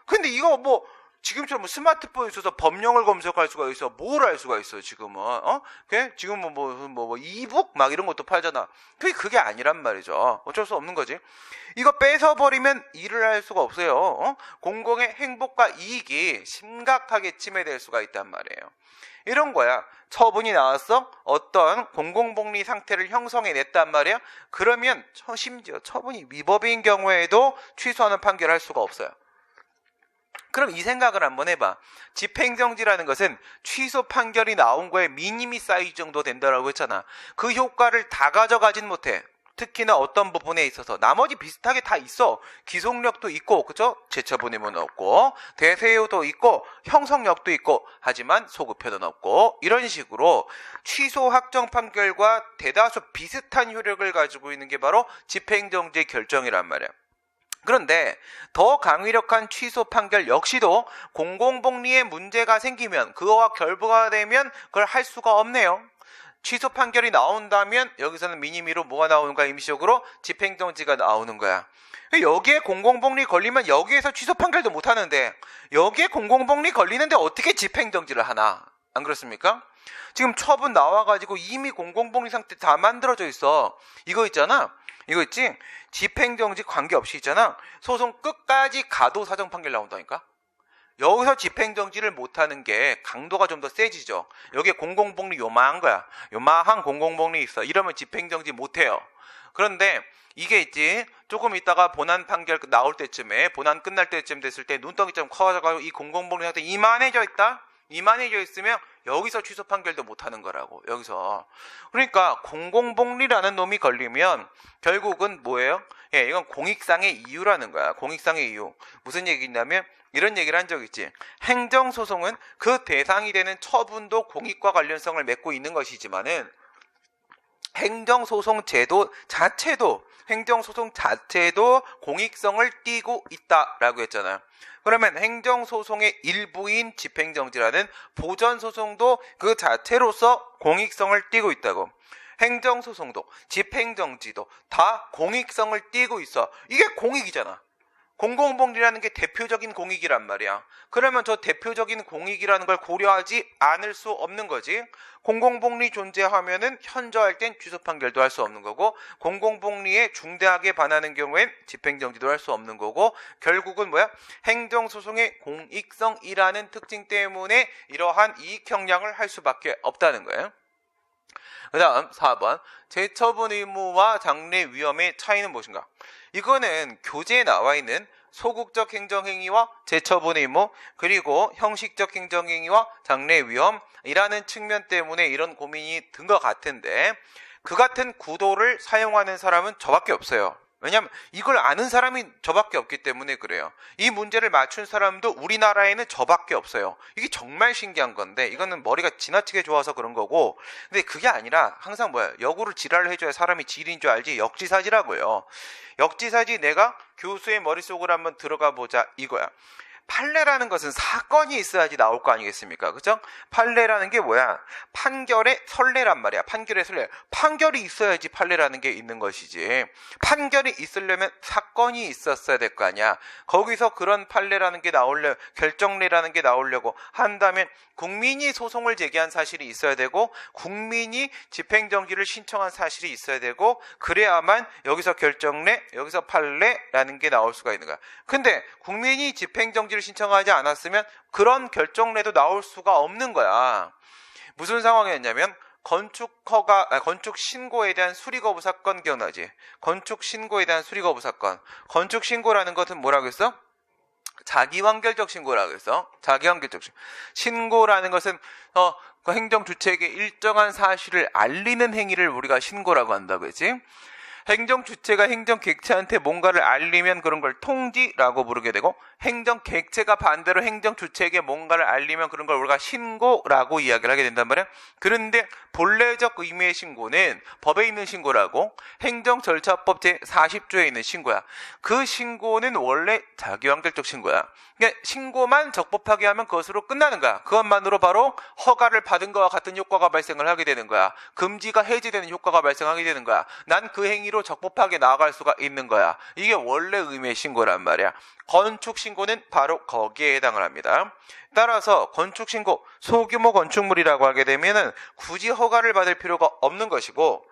근데 이거 뭐 지금처럼 스마트폰에 있어서 법령을 검색할 수가 있어. 뭘 할 수가 있어, 지금은. 지금은 뭐 이북? 막 이런 것도 팔잖아. 그게 아니란 말이죠. 어쩔 수 없는 거지. 이거 뺏어버리면 일을 할 수가 없어요. 공공의 행복과 이익이 심각하게 침해될 수가 있단 말이에요. 이런 거야. 처분이 나왔어? 어떤 공공복리 상태를 형성해냈단 말이야? 그러면 심지어 처분이 위법인 경우에도 취소하는 판결을 할 수가 없어요. 그럼 이 생각을 한번 해봐. 집행정지라는 것은 취소 판결이 나온 거에 미니미 사이즈 정도 된다라고 했잖아. 그 효과를 다 가져가진 못해. 특히나 어떤 부분에 있어서 나머지 비슷하게 다 있어. 기속력도 있고, 그죠? 재처분임은 없고, 대세효도 있고, 형성력도 있고, 하지만 소급효는 없고, 이런 식으로 취소 확정 판결과 대다수 비슷한 효력을 가지고 있는 게 바로 집행정지 결정이란 말이야. 그런데 더 강력한 취소 판결 역시도 공공복리에 문제가 생기면, 그거와 결부가 되면 그걸 할 수가 없네요. 취소 판결이 나온다면 여기서는 미니미로 뭐가 나오는가? 임시적으로 집행정지가 나오는 거야. 여기에 공공복리 걸리면 여기에서 취소 판결도 못 하는데, 여기에 공공복리 걸리는데 어떻게 집행정지를 하나? 안 그렇습니까? 지금 처분 나와가지고 이미 공공복리 상태 다 만들어져 있어. 이거 있잖아. 이거 있지? 집행정지 관계없이 있잖아. 소송 끝까지 가도 사정 판결 나온다니까? 여기서 집행정지를 못하는 게 강도가 좀 더 세지죠. 여기에 공공복리 요만한 거야. 요만한 공공복리 있어. 이러면 집행정지 못해요. 그런데 이게 있지, 조금 있다가 본안 판결 나올 때쯤에, 본안 끝날 때쯤 됐을 때 눈덩이 좀 커져가지고 이 공공복리 상태 이만해져 있다? 이만해져 있으면 여기서 취소 판결도 못하는 거라고. 여기서. 그러니까 공공복리라는 놈이 걸리면 결국은 뭐예요? 이건 공익상의 이유라는 거야. 공익상의 이유. 무슨 얘기냐면 이런 얘기를 한 적 있지. 행정소송은 그 대상이 되는 처분도 공익과 관련성을 맺고 있는 것이지만은 행정소송 자체도 공익성을 띠고 있다라고 했잖아요. 그러면 행정소송의 일부인 집행정지라는 보전소송도 그 자체로서 공익성을 띠고 있다고. 행정소송도 집행정지도 다 공익성을 띠고 있어. 이게 공익이잖아. 공공복리라는 게 대표적인 공익이란 말이야. 그러면 저 대표적인 공익이라는 걸 고려하지 않을 수 없는 거지. 공공복리 존재하면은 현저할 땐 취소 판결도 할 수 없는 거고, 공공복리에 중대하게 반하는 경우엔 집행정지도 할 수 없는 거고, 결국은 뭐야? 행정소송의 공익성이라는 특징 때문에 이러한 이익 형량을 할 수밖에 없다는 거예요. 그 다음 4번 재처분 의무와 장래 위험의 차이는 무엇인가? 이거는 교재에 나와 있는 소극적 행정행위와 재처분 의무, 그리고 형식적 행정행위와 장래 위험이라는 측면 때문에 이런 고민이 든 것 같은데, 그 같은 구도를 사용하는 사람은 저밖에 없어요. 왜냐면 이걸 아는 사람이 저밖에 없기 때문에 그래요. 이 문제를 맞춘 사람도 우리나라에는 저밖에 없어요. 이게 정말 신기한 건데, 이거는 머리가 지나치게 좋아서 그런 거고, 근데 그게 아니라 항상 뭐야, 역으로 지랄을 해줘야 사람이 지리인 줄 알지. 역지사지라고요. 역지사지. 내가 교수의 머릿속으로 한번 들어가 보자 이거야. 판례라는 것은 사건이 있어야지 나올 거 아니겠습니까? 그죠? 판례라는 게 뭐야? 판결의 선례란 말이야. 판결의 선례. 판결이 있어야지 판례라는 게 있는 것이지. 판결이 있으려면 사건이 있었어야 될 거 아니야. 거기서 그런 판례라는 게 결정례라는 게 나오려고 한다면 국민이 소송을 제기한 사실이 있어야 되고, 국민이 집행정지를 신청한 사실이 있어야 되고, 그래야만 여기서 결정례, 여기서 판례라는 게 나올 수가 있는 거야. 근데 국민이 집행정지를 신청하지 않았으면 그런 결정례도 나올 수가 없는 거야. 무슨 상황이었냐면, 건축 신고에 대한 수리 거부 사건 기억나지? 건축 신고에 대한 수리 거부 사건. 건축 신고라는 것은 뭐라고 했어? 자기완결적 신고라고 했어. 자기완결적 신고라는 것은 그 행정 주체에게 일정한 사실을 알리는 행위를 우리가 신고라고 한다고 했지. 행정 주체가 행정 객체한테 뭔가를 알리면 그런 걸 통지라고 부르게 되고, 행정 객체가 반대로 행정 주체에게 뭔가를 알리면 그런 걸 우리가 신고라고 이야기를 하게 된단 말이야. 그런데 본래적 의미의 신고는 법에 있는 신고라고, 행정절차법 제40조에 있는 신고야. 그 신고는 원래 자기완결적 신고야. 그러니까 신고만 적법하게 하면 그것으로 끝나는 거야. 그것만으로 바로 허가를 받은 것과 같은 효과가 발생을 하게 되는 거야. 금지가 해제되는 효과가 발생하게 되는 거야. 난 그 행위로 적법하게 나아갈 수가 있는 거야. 이게 원래 의미의 신고란 말이야. 건축신고는 바로 거기에 해당을 합니다. 따라서 건축신고, 소규모 건축물이라고 하게 되면은 굳이 허가를 받을 필요가 없는 것이고,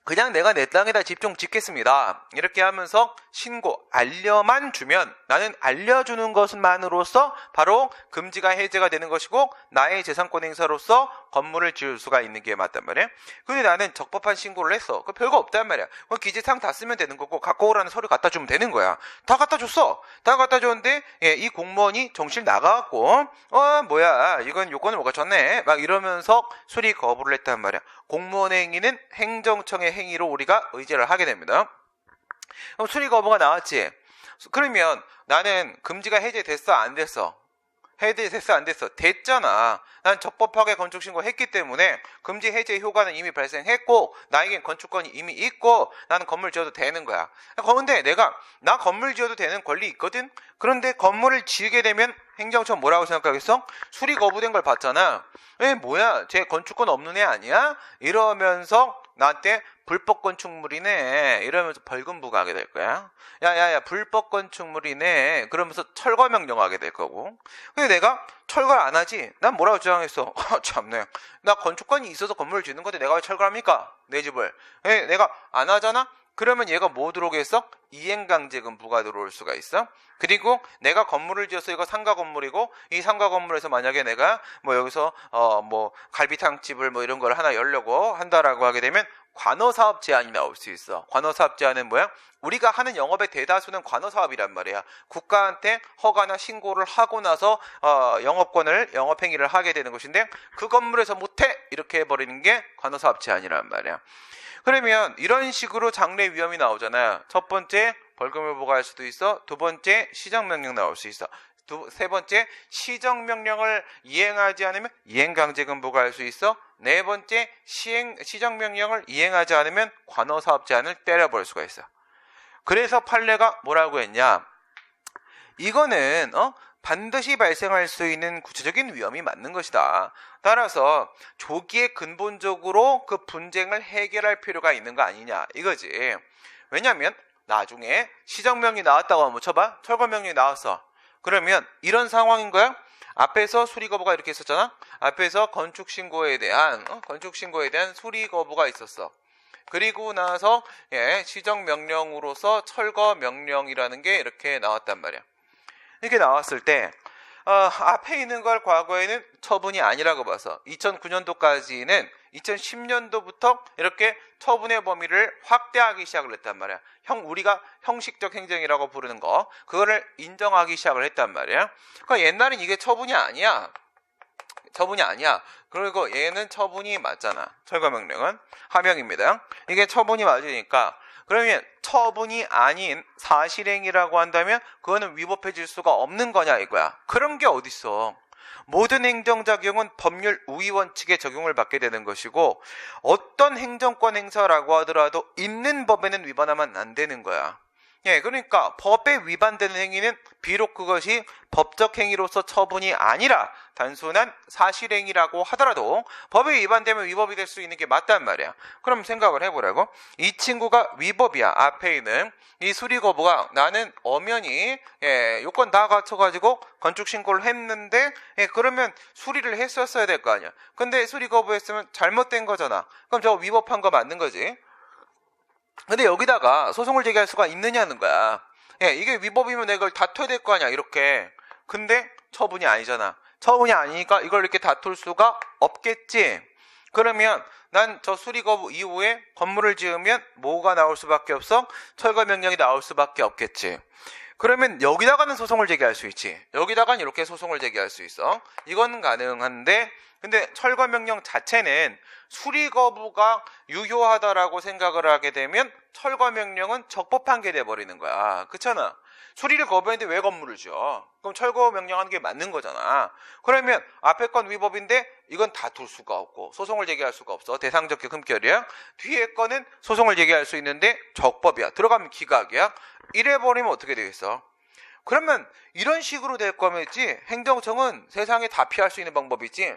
그냥 내가 내 땅에다 집 좀 짓겠습니다. 이렇게 하면서 신고, 알려만 주면, 나는 알려주는 것만으로서 바로 금지가 해제가 되는 것이고, 나의 재산권 행사로서 건물을 지을 수가 있는 게 맞단 말이야. 근데 나는 적법한 신고를 했어. 그 별거 없단 말이야. 기재사항 다 쓰면 되는 거고, 갖고 오라는 서류 갖다 주면 되는 거야. 다 갖다 줬어. 다 갖다 줬는데, 이 공무원이 정실 나가갖고, 뭐야, 이건 요건을 못 갖췄네. 막 이러면서 수리 거부를 했단 말이야. 공무원의 행위는 행정청의 행위로 우리가 의제를 하게 됩니다. 그럼 수리 거부가 나왔지. 그러면 나는 금지가 해제됐어, 안 됐어? 해제됐어, 안 됐어? 됐잖아. 난 적법하게 건축신고 했기 때문에 금지 해제 효과는 이미 발생했고, 나에겐 건축권이 이미 있고, 나는 건물 지어도 되는 거야. 그런데 나 건물 지어도 되는 권리 있거든? 그런데 건물을 지으게 되면 행정처는 뭐라고 생각하겠어? 수리 거부된 걸 봤잖아. 뭐야, 쟤 건축권 없는 애 아니야? 이러면서 나한테 불법 건축물이네 이러면서 벌금 부과하게 될 거야. 야야야, 불법 건축물이네 그러면서 철거 명령하게 될 거고. 근데 내가 철거를 안 하지? 난 뭐라고 주장했어? 참네, 나 건축권이 있어서 건물을 짓는 건데 내가 왜 철거합니까? 내 집을. 내가 안 하잖아? 그러면 얘가 뭐 들어오게 했어? 이행강제금 부과 들어올 수가 있어. 그리고 내가 건물을 지어서 이거 상가 건물이고, 이 상가 건물에서 만약에 내가 여기서 갈비탕집을 이런 걸 하나 열려고 한다라고 하게 되면 관어사업 제한이 나올 수 있어. 관어사업 제한은 뭐야? 우리가 하는 영업의 대다수는 관어사업이란 말이야. 국가한테 허가나 신고를 하고 나서 영업행위를 하게 되는 것인데 그 건물에서 못해! 이렇게 해버리는 게 관어사업 제한이란 말이야. 그러면 이런 식으로 장래 위험이 나오잖아요. 첫 번째 벌금을 부과할 수도 있어. 두 번째 시정명령 나올 수 있어. 세 번째 시정명령을 이행하지 않으면 이행강제금 부과할 수 있어. 네 번째 시정명령을 이행하지 않으면 관어사업 제한을 때려버릴 수가 있어. 그래서 판례가 뭐라고 했냐, 이거는 반드시 발생할 수 있는 구체적인 위험이 맞는 것이다. 따라서 조기에 근본적으로 그 분쟁을 해결할 필요가 있는 거 아니냐 이거지. 왜냐하면 나중에 시정명령이 나왔다고 하면 쳐봐. 철거명령이 나왔어. 그러면 이런 상황인 거야. 앞에서 수리거부가 이렇게 있었잖아. 앞에서 건축신고에 대한 수리거부가 있었어. 그리고 나서 시정명령으로서 철거명령이라는 게 이렇게 나왔단 말이야. 이렇게 나왔을 때 앞에 있는 걸 과거에는 처분이 아니라고 봐서 2009년도까지는 2010년도부터 이렇게 처분의 범위를 확대하기 시작을 했단 말이야. 우리가 형식적 행정이라고 부르는 거, 그거를 인정하기 시작을 했단 말이야. 그러니까 옛날엔 이게 처분이 아니야. 그리고 얘는 처분이 맞잖아. 철거명령은 하명입니다. 이게 처분이 맞으니까, 그러면 처분이 아닌 사실행위라고 한다면 그거는 위법해질 수가 없는 거냐 이거야. 그런 게 어딨어. 모든 행정작용은 법률 우위 원칙에 적용을 받게 되는 것이고, 어떤 행정권 행사라고 하더라도 있는 법에는 위반하면 안 되는 거야. 그러니까 법에 위반되는 행위는 비록 그것이 법적 행위로서 처분이 아니라 단순한 사실행위라고 하더라도 법에 위반되면 위법이 될 수 있는 게 맞단 말이야. 그럼 생각을 해보라고. 이 친구가 위법이야. 앞에 있는 이 수리거부가, 나는 엄연히 요건 다 갖춰가지고 건축신고를 했는데 그러면 수리를 했었어야 될 거 아니야. 근데 수리거부했으면 잘못된 거잖아. 그럼 저거 위법한 거 맞는 거지. 근데 여기다가 소송을 제기할 수가 있느냐는 거야. 이게 위법이면 내가 이걸 다퉈야 될 거 아니야 이렇게. 근데 처분이 아니잖아. 처분이 아니니까 이걸 이렇게 다툴 수가 없겠지. 그러면 난 저 수리거부 이후에 건물을 지으면 뭐가 나올 수밖에 없어? 철거명령이 나올 수밖에 없겠지. 그러면 여기다가는 소송을 제기할 수 있지. 여기다가는 이렇게 소송을 제기할 수 있어. 이건 가능한데, 근데 철거명령 자체는 수리거부가 유효하다라고 생각을 하게 되면 철거명령은 적법한 게 돼버리는 거야. 그렇잖아. 수리를 거부했는데 왜 건물을 지어? 그럼 철거명령하는 게 맞는 거잖아. 그러면 앞에 건 위법인데 이건 다툴 수가 없고 소송을 제기할 수가 없어. 대상적격 흠결이야. 뒤에 거는 소송을 제기할 수 있는데 적법이야. 들어가면 기각이야. 이래버리면 어떻게 되겠어? 그러면 이런 식으로 될 거면지 행정청은 세상에 다 피할 수 있는 방법이지,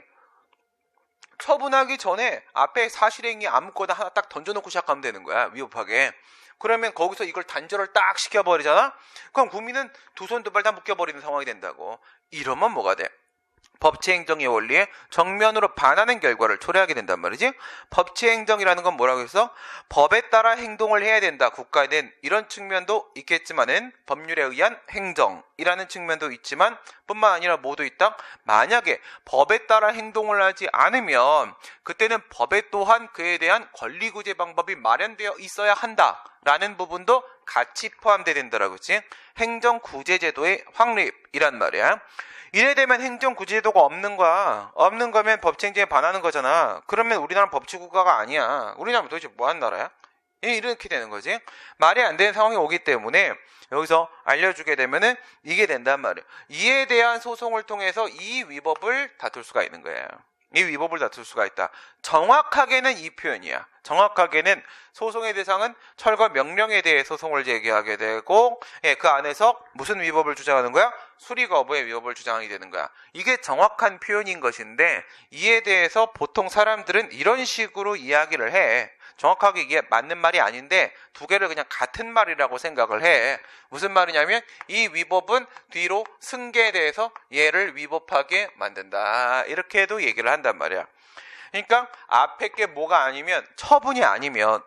처분하기 전에 앞에 사실행위 아무거나 하나 딱 던져놓고 시작하면 되는 거야. 위법하게. 그러면 거기서 이걸 단절을 딱 시켜버리잖아. 그럼 국민은 두 손 두 발 다 묶여버리는 상황이 된다고. 이러면 뭐가 돼? 법치행정의 원리에 정면으로 반하는 결과를 초래하게 된단 말이지. 법치행정이라는 건 뭐라고 해서 법에 따라 행동을 해야 된다. 국가에는 이런 측면도 있겠지만은 법률에 의한 행정이라는 측면도 있지만 뿐만 아니라 뭐도 있다. 만약에 법에 따라 행동을 하지 않으면 그때는 법에 또한 그에 대한 권리구제 방법이 마련되어 있어야 한다라는 부분도 같이 포함되어 된다라고 했지. 행정구제제도의 확립이란 말이야. 이래 되면 행정구제제도가 없는 거야. 없는 거면 법치행정에 반하는 거잖아. 그러면 우리나라는 법치국가가 아니야. 우리나라는 도대체 뭐하는 나라야? 이렇게 되는 거지. 말이 안 되는 상황이 오기 때문에 여기서 알려주게 되면은 이게 된단 말이야. 이에 대한 소송을 통해서 이 위법을 다툴 수가 있는 거예요. 이 위법을 다툴 수가 있다. 정확하게는 이 표현이야. 정확하게는 소송의 대상은 철거 명령에 대해 소송을 제기하게 되고, 그 안에서 무슨 위법을 주장하는 거야? 수리거부의 위법을 주장하게 되는 거야. 이게 정확한 표현인 것인데 이에 대해서 보통 사람들은 이런 식으로 이야기를 해. 정확하게 이게 맞는 말이 아닌데 두 개를 그냥 같은 말이라고 생각을 해. 무슨 말이냐면 이 위법은 뒤로 승계돼서 얘를 위법하게 만든다. 이렇게도 얘기를 한단 말이야. 그러니까 앞에 게 뭐가 아니면 처분이 아니면,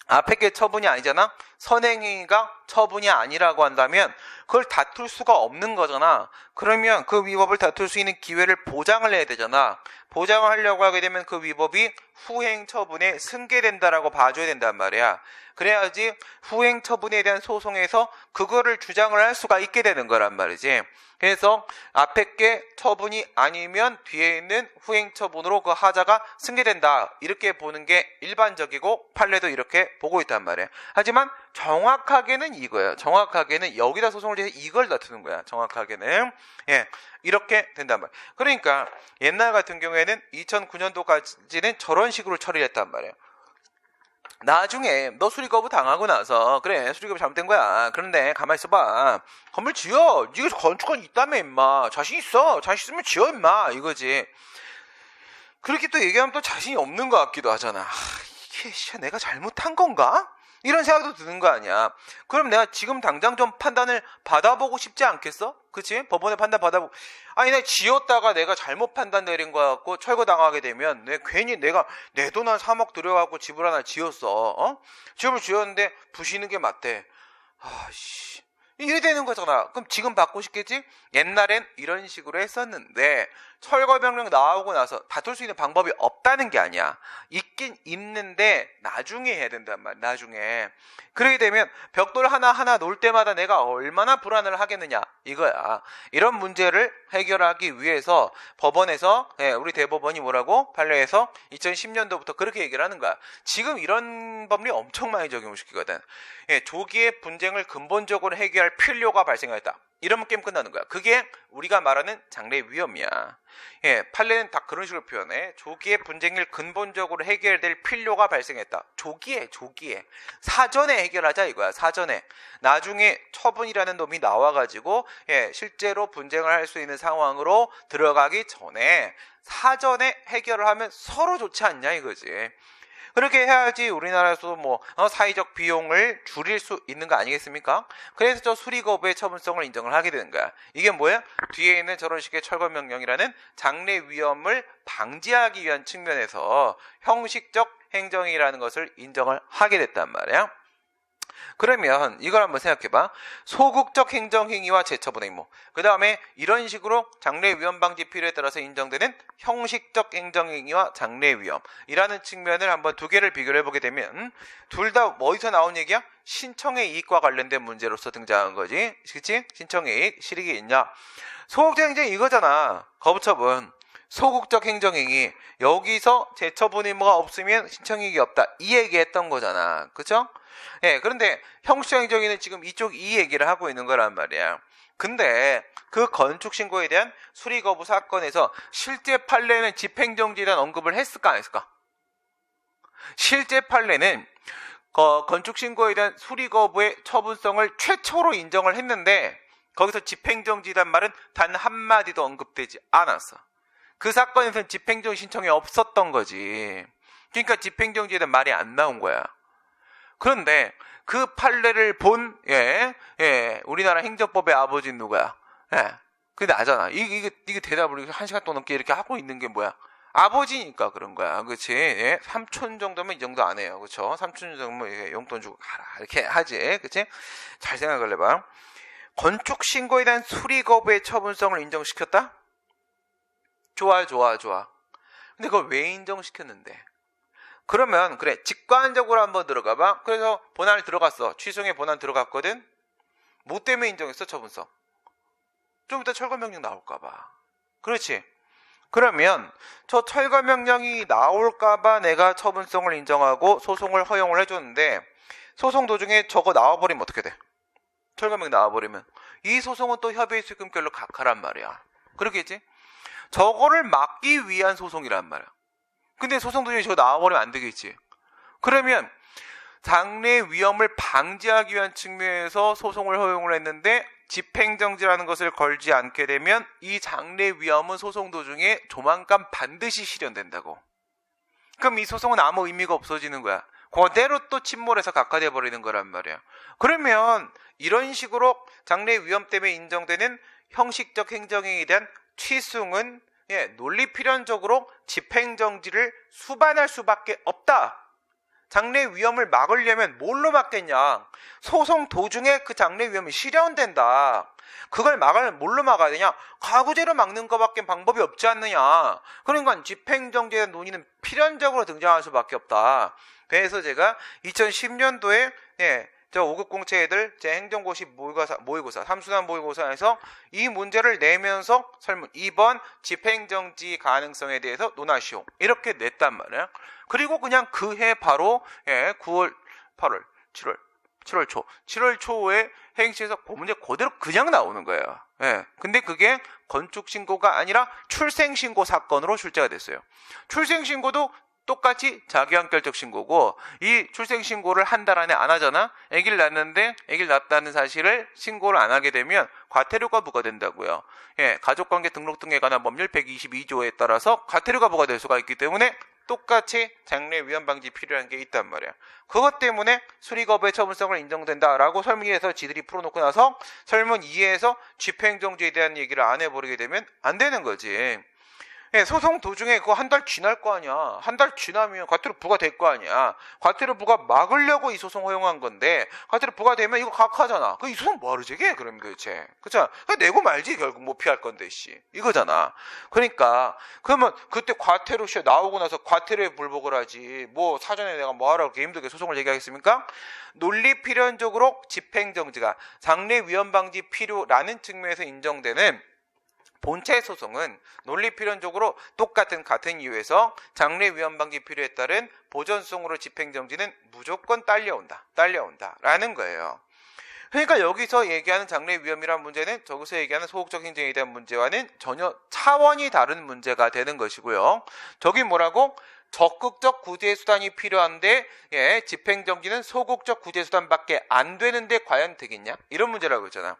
앞에 게 처분이 아니잖아. 선행행위가 처분이 아니라고 한다면 그걸 다툴 수가 없는 거잖아. 그러면 그 위법을 다툴 수 있는 기회를 보장을 해야 되잖아. 보장을 하려고 하게 되면 그 위법이 후행 처분에 승계된다라고 봐줘야 된단 말이야. 그래야지 후행 처분에 대한 소송에서 그거를 주장을 할 수가 있게 되는 거란 말이지. 그래서 앞에 게 처분이 아니면 뒤에 있는 후행 처분으로 그 하자가 승계된다, 이렇게 보는 게 일반적이고 판례도 이렇게 보고 있단 말이에요. 하지만 정확하게는 이거예요. 정확하게는 여기다 소송을 해서 이걸 다투는 거야. 정확하게는 이렇게 된단 말이에요. 그러니까 옛날 같은 경우에는 2009년도까지는 저런 식으로 처리를 했단 말이에요. 나중에 너 수리거부 당하고 나서 그래, 수리거부 잘못된 거야. 그런데 가만히 있어봐. 건물 지어. 네가 건축권 있다며 임마. 자신 있어. 자신 있으면 지어 임마. 이거지. 그렇게 또 얘기하면 또 자신이 없는 것 같기도 하잖아. 이게 내가 잘못한 건가? 이런 생각도 드는 거 아니야. 그럼 내가 지금 당장 좀 판단을 받아보고 싶지 않겠어? 그치? 법원의 판단 받아보고. 아니, 내가 지었다가 내가 잘못 판단 내린 거 같고 철거당하게 되면 괜히 내가 내 돈 한 3억 들여갖고 집을 하나 지었어. 집을 지었는데 부시는 게 맞대. 아씨. 이래 되는 거잖아. 그럼 지금 받고 싶겠지? 옛날엔 이런 식으로 했었는데 철거명령 나오고 나서 다툴 수 있는 방법이 없다는 게 아니야. 있긴 있는데 나중에 해야 된단 말이야. 나중에. 그러게 되면 벽돌 하나하나 놓을 때마다 내가 얼마나 불안을 하겠느냐 이거야. 이런 문제를 해결하기 위해서 법원에서 우리 대법원이 뭐라고? 판례에서 2010년도부터 그렇게 얘기를 하는 거야. 지금 이런 법리 엄청 많이 적용을 시키거든. 조기의 분쟁을 근본적으로 해결할 필요가 발생하였다. 이러면 게임 끝나는 거야. 그게 우리가 말하는 장래 위험이야. 판례는 다 그런 식으로 표현해. 조기의 분쟁을 근본적으로 해결될 필요가 발생했다. 조기에. 사전에 해결하자 이거야. 사전에. 나중에 처분이라는 놈이 나와가지고 실제로 분쟁을 할 수 있는 상황으로 들어가기 전에 사전에 해결을 하면 서로 좋지 않냐 이거지. 그렇게 해야지 우리나라에서도 사회적 비용을 줄일 수 있는 거 아니겠습니까? 그래서 저 수리거부의 처분성을 인정을 하게 되는 거야. 이게 뭐야? 뒤에 있는 저런 식의 철거명령이라는 장래 위험을 방지하기 위한 측면에서 형식적 행정이라는 것을 인정을 하게 됐단 말이야. 그러면 이걸 한번 생각해봐. 소극적 행정행위와 재처분 행위, 그 다음에 이런 식으로 장래 위험 방지 필요에 따라서 인정되는 형식적 행정행위와 장래 위험이라는 측면을 한번 두 개를 비교를 해보게 되면 둘 다 어디서 나온 얘기야? 신청의 이익과 관련된 문제로서 등장한 거지. 그치? 신청의 이익, 실익이 있냐? 소극적 행정이 이거잖아. 거부처분. 소극적 행정행위, 여기서 재처분 의무가 없으면 신청이익이 없다, 이 얘기했던 거잖아. 그쵸? 그런데 형식적 행정행위는 지금 이 얘기를 하고 있는 거란 말이야. 근데 그 건축신고에 대한 수리거부 사건에서 실제 판례는 집행정지에 대한 언급을 했을까 안 했을까? 실제 판례는 건축신고에 대한 수리거부의 처분성을 최초로 인정을 했는데 거기서 집행정지란 말은 단 한마디도 언급되지 않았어. 그 사건에서는 집행정지 신청이 없었던 거지. 그러니까 집행정지에 대한 말이 안 나온 거야. 그런데 그 판례를 본 우리나라 행정법의 아버지는 누구야? 그게 나잖아. 이게 대답을 1시간 동안 넘게 이렇게 하고 있는 게 뭐야? 아버지니까 그런 거야. 그치? 삼촌 정도면 이 정도 안 해요. 그쵸? 삼촌 정도면 용돈 주고 가라. 이렇게 하지. 그치? 잘 생각을 해봐. 건축신고에 대한 수리거부의 처분성을 인정시켰다? 좋아. 근데 그걸 왜 인정시켰는데? 그러면 그래, 직관적으로 한번 들어가봐. 그래서 본안을 들어갔어. 취소의 본안 들어갔거든. 뭐 때문에 인정했어? 처분성. 좀 이따 철거명령 나올까봐. 그렇지. 그러면 저 철거명령이 나올까봐 내가 처분성을 인정하고 소송을 허용을 해줬는데 소송 도중에 저거 나와버리면 어떻게 돼? 철거명령 나와버리면 이 소송은 또 협의의 수익금결로 각하란 말이야. 그렇겠지? 저거를 막기 위한 소송이란 말이야. 근데 소송 도중에 저거 나와버리면 안 되겠지. 그러면 장래 위험을 방지하기 위한 측면에서 소송을 허용을 했는데 집행정지라는 것을 걸지 않게 되면 이 장래 위험은 소송 도중에 조만간 반드시 실현된다고. 그럼 이 소송은 아무 의미가 없어지는 거야. 그대로 또 침몰해서 각하돼 버리는 거란 말이야. 그러면 이런 식으로 장래 위험 때문에 인정되는 형식적 행정행위에 대한 취승은 논리 필연적으로 집행정지를 수반할 수밖에 없다. 장래 위험을 막으려면 뭘로 막겠냐? 소송 도중에 그 장래 위험이 실현된다. 그걸 뭘로 막아야 되냐? 가구제로 막는 것밖에 방법이 없지 않느냐? 그러니까 집행정지에 대한 논의는 필연적으로 등장할 수밖에 없다. 그래서 제가 2010년도에 저 5급 공채 애들 제 행정고시 모의고사 3수단 모의고사에서 이 문제를 내면서 설문 2번 집행정지 가능성에 대해서 논하시오 이렇게 냈단 말이에요. 그리고 그냥 그 해 바로 9월 8월 7월 초에 행시에서 그 문제 그대로 그냥 나오는 거예요. 근데 그게 건축신고가 아니라 출생신고 사건으로 출제가 됐어요. 출생신고도 똑같이 자기한결적 신고고, 이 출생신고를 한 달 안에 안 하잖아? 아기를 낳았는데 아기를 낳았다는 사실을 신고를 안 하게 되면 과태료가 부과된다고요. 가족관계 등록 등에 관한 법률 122조에 따라서 과태료가 부과될 수가 있기 때문에 똑같이 장래 위험 방지 필요한 게 있단 말이야. 그것 때문에 수리거부의 처분성을 인정된다라고 설문 1에서 지들이 풀어놓고 나서 설문 2에서 집행정지에 대한 얘기를 안 해버리게 되면 안 되는 거지. 소송 도중에 그거 한 달 지날 거 아니야. 한 달 지나면 과태료 부과될 거 아니야. 과태료 부과 막으려고 이 소송 허용한 건데 과태료 부과되면 이거 각하잖아. 이 소송 뭐하러 제기해 그러면 도대체. 그쵸? 내고 말지 결국 못 피할 건데 씨. 이거잖아. 그러니까 그러면 그때 과태료 씨 나오고 나서 과태료에 불복을 하지. 뭐 사전에 내가 뭐하라고 이렇게 힘들게 소송을 얘기하겠습니까? 논리 필연적으로 집행정지가 장래 위험 방지 필요라는 측면에서 인정되는 본체 소송은 논리 필연적으로 같은 이유에서 장래 위험 방지 필요에 따른 보전성으로 집행정지는 무조건 딸려온다라는 거예요. 그러니까 여기서 얘기하는 장래 위험이라는 문제는 저기서 얘기하는 소극적 행정에 대한 문제와는 전혀 차원이 다른 문제가 되는 것이고요. 저기 뭐라고? 적극적 구제 수단이 필요한데 집행정지는 소극적 구제 수단밖에 안 되는데 과연 되겠냐? 이런 문제라고 했잖아.